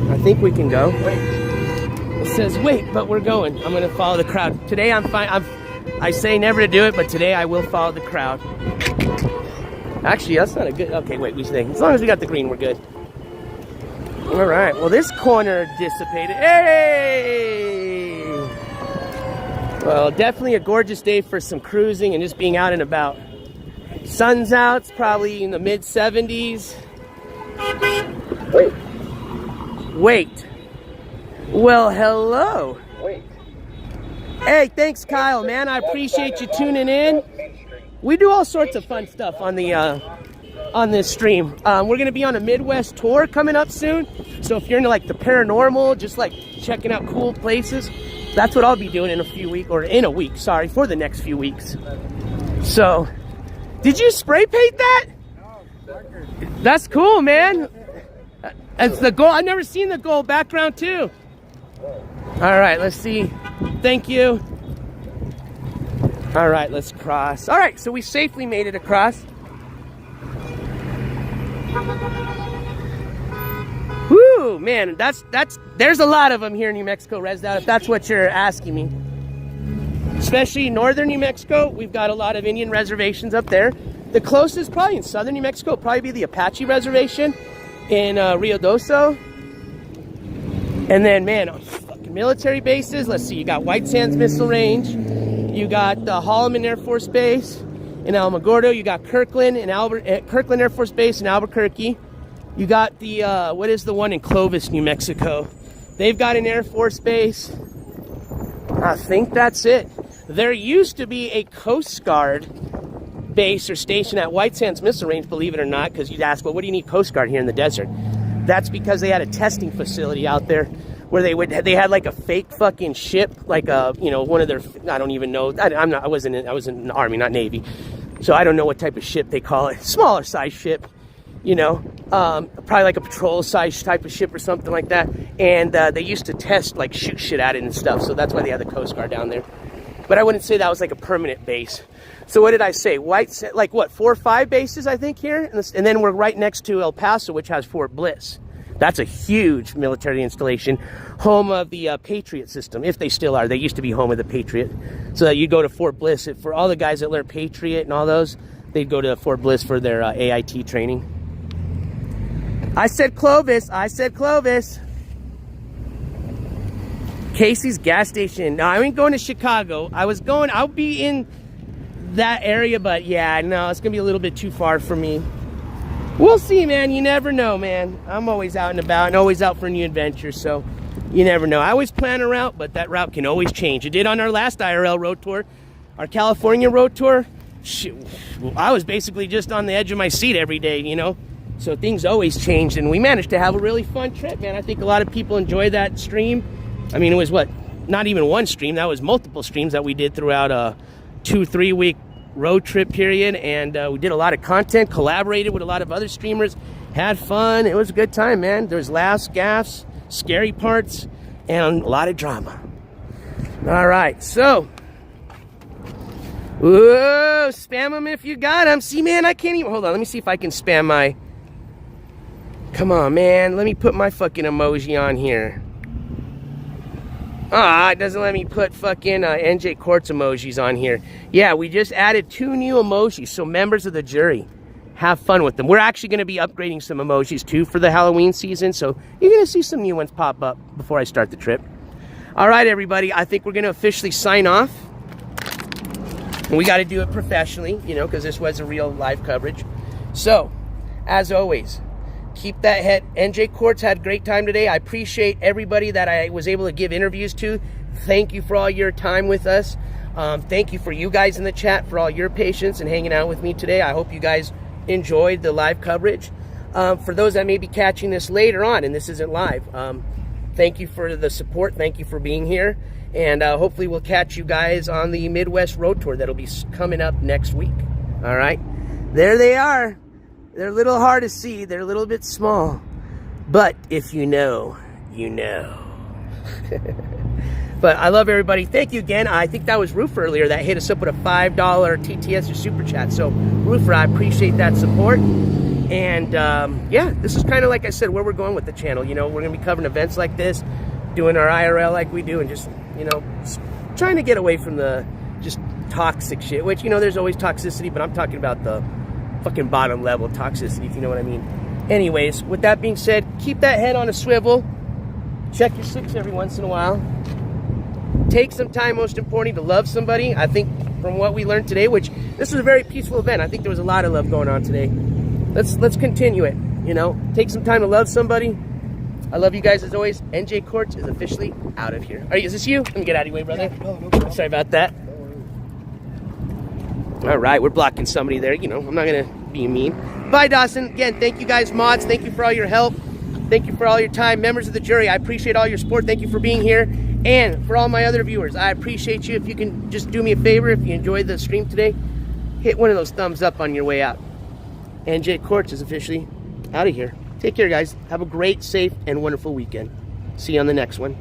I think we can go. Wait. It says wait, but we're going. I'm gonna follow the crowd. Today I'm fine. I say never to do it, but today I will follow the crowd. Actually, that's not a good... Okay, wait, we think. As long as we got the green, we're good. All right, well, this corner dissipated. Hey! Well, definitely a gorgeous day for some cruising and just being out and about. Sun's out. It's probably in the mid-70s. Wait. Well, hello. Wait. Hey, thanks, Kyle, man. I appreciate you tuning in. We do all sorts of fun stuff on the on this stream. We're gonna be on a Midwest tour coming up soon. So if you're into like the paranormal, just like checking out cool places, that's what I'll be doing in a week. Sorry, for the next few weeks. So, did you spray paint that? No, that's cool, man. It's the gold. I've never seen the gold background too. All right, let's see. Thank you. All right, let's cross. All right, so we safely made it across. Whoo, man, there's a lot of them here in New Mexico, Resdout, if that's what you're asking me. Especially northern New Mexico, we've got a lot of Indian reservations up there. The closest, probably in southern New Mexico, would probably be the Apache Reservation in Rio Doso. And then, man, fucking military bases. Let's see, you got White Sands Missile Range. You got the Holloman Air Force Base in Alamogordo. You got Kirkland Air Force Base in Albuquerque. You got the, what is the one in Clovis, New Mexico? They've got an Air Force base. I think that's it. There used to be a Coast Guard base or station at White Sands Missile Range, believe it or not, because you'd ask, well, what do you need Coast Guard here in the desert? That's because they had a testing facility out there where they had like a fake fucking ship, like a, you know, one of their, I don't even know, I was in the Army, not Navy, so I don't know what type of ship they call it. Smaller size ship, you know, probably like a patrol size type of ship or something like that. And they used to test, like, shoot shit at it and stuff, so that's why they had the Coast Guard down there. But I wouldn't say that was like a permanent base. So what did I say? Like what, 4 or 5 bases, I think, here? And then we're right next to El Paso, which has Fort Bliss. That's a huge military installation, home of the Patriot system, if they still are. They used to be home of the Patriot. So you go to Fort Bliss. For all the guys that learn Patriot and all those, they'd go to Fort Bliss for their AIT training. I said Clovis. I said Clovis. Casey's gas station. No, I ain't going to Chicago. I'll be in that area, but yeah, no, it's gonna be a little bit too far for me. We'll see, man. You never know, man. I'm always out and about and always out for new adventures, so you never know. I always plan a route, but that route can always change. It did on our last IRL road tour, our California road tour. Shoot, I was basically just on the edge of my seat every day, you know? So things always changed, and we managed to have a really fun trip, man. I think a lot of people enjoyed that stream. I mean, it was what? Not even one stream. That was multiple streams that we did throughout a 2-3 week road trip period. And we did a lot of content, collaborated with a lot of other streamers, had fun. It was a good time, man. There was laughs, gaffes, scary parts, and a lot of drama. All right, so. Whoa, spam them if you got them. See, man, I can't even. Hold on, let me see if I can spam my. Come on, man. Let me put my fucking emoji on here. Ah, it doesn't let me put fucking Njcourts emojis on here. Yeah, we just added 2 new emojis, so members of the jury, have fun with them. We're actually going to be upgrading some emojis too for the Halloween season, so you're going to see some new ones pop up before I start the trip. All right, everybody, I think we're going to officially sign off. And we got to do it professionally, you know, because this was a real live coverage. So, as always, keep that head. Njcourts had a great time today. I appreciate everybody that I was able to give interviews to. Thank you for all your time with us. Thank you for you guys in the chat for all your patience and hanging out with me today. I hope you guys enjoyed the live coverage. For those that may be catching this later on and this isn't live, thank you for the support. Thank you for being here. And hopefully we'll catch you guys on the Midwest Road Tour that'll be coming up next week. All right. There they are. They're a little hard to see. They're a little bit small. But if you know, you know. But I love everybody. Thank you again. I think that was Roofer earlier that hit us up with a $5 TTS or Super Chat. So, Roofer, I appreciate that support. And, yeah, this is kind of, like I said, where we're going with the channel. You know, we're going to be covering events like this, doing our IRL like we do, and just, you know, trying to get away from the just toxic shit. Which, you know, there's always toxicity, but I'm talking about the fucking bottom level toxicity, if you know what I mean. Anyways, with that being said, keep that head on a swivel. Check your 6 every once in a while. Take some time, most importantly, to love somebody. I think from what we learned today, which this was a very peaceful event. I think there was a lot of love going on today. Let's continue it, you know. Take some time to love somebody. I love you guys as always. Njcourts is officially out of here. Is this you? Let me get out of your way, brother. Yeah, no, sorry about that. All right, we're blocking somebody there. You know, I'm not going to be mean. Bye, Dawson. Again, thank you guys, mods. Thank you for all your help. Thank you for all your time. Members of the jury, I appreciate all your support. Thank you for being here. And for all my other viewers, I appreciate you. If you can just do me a favor, if you enjoyed the stream today, hit one of those thumbs up on your way out. Njcourts is officially out of here. Take care, guys. Have a great, safe, and wonderful weekend. See you on the next one.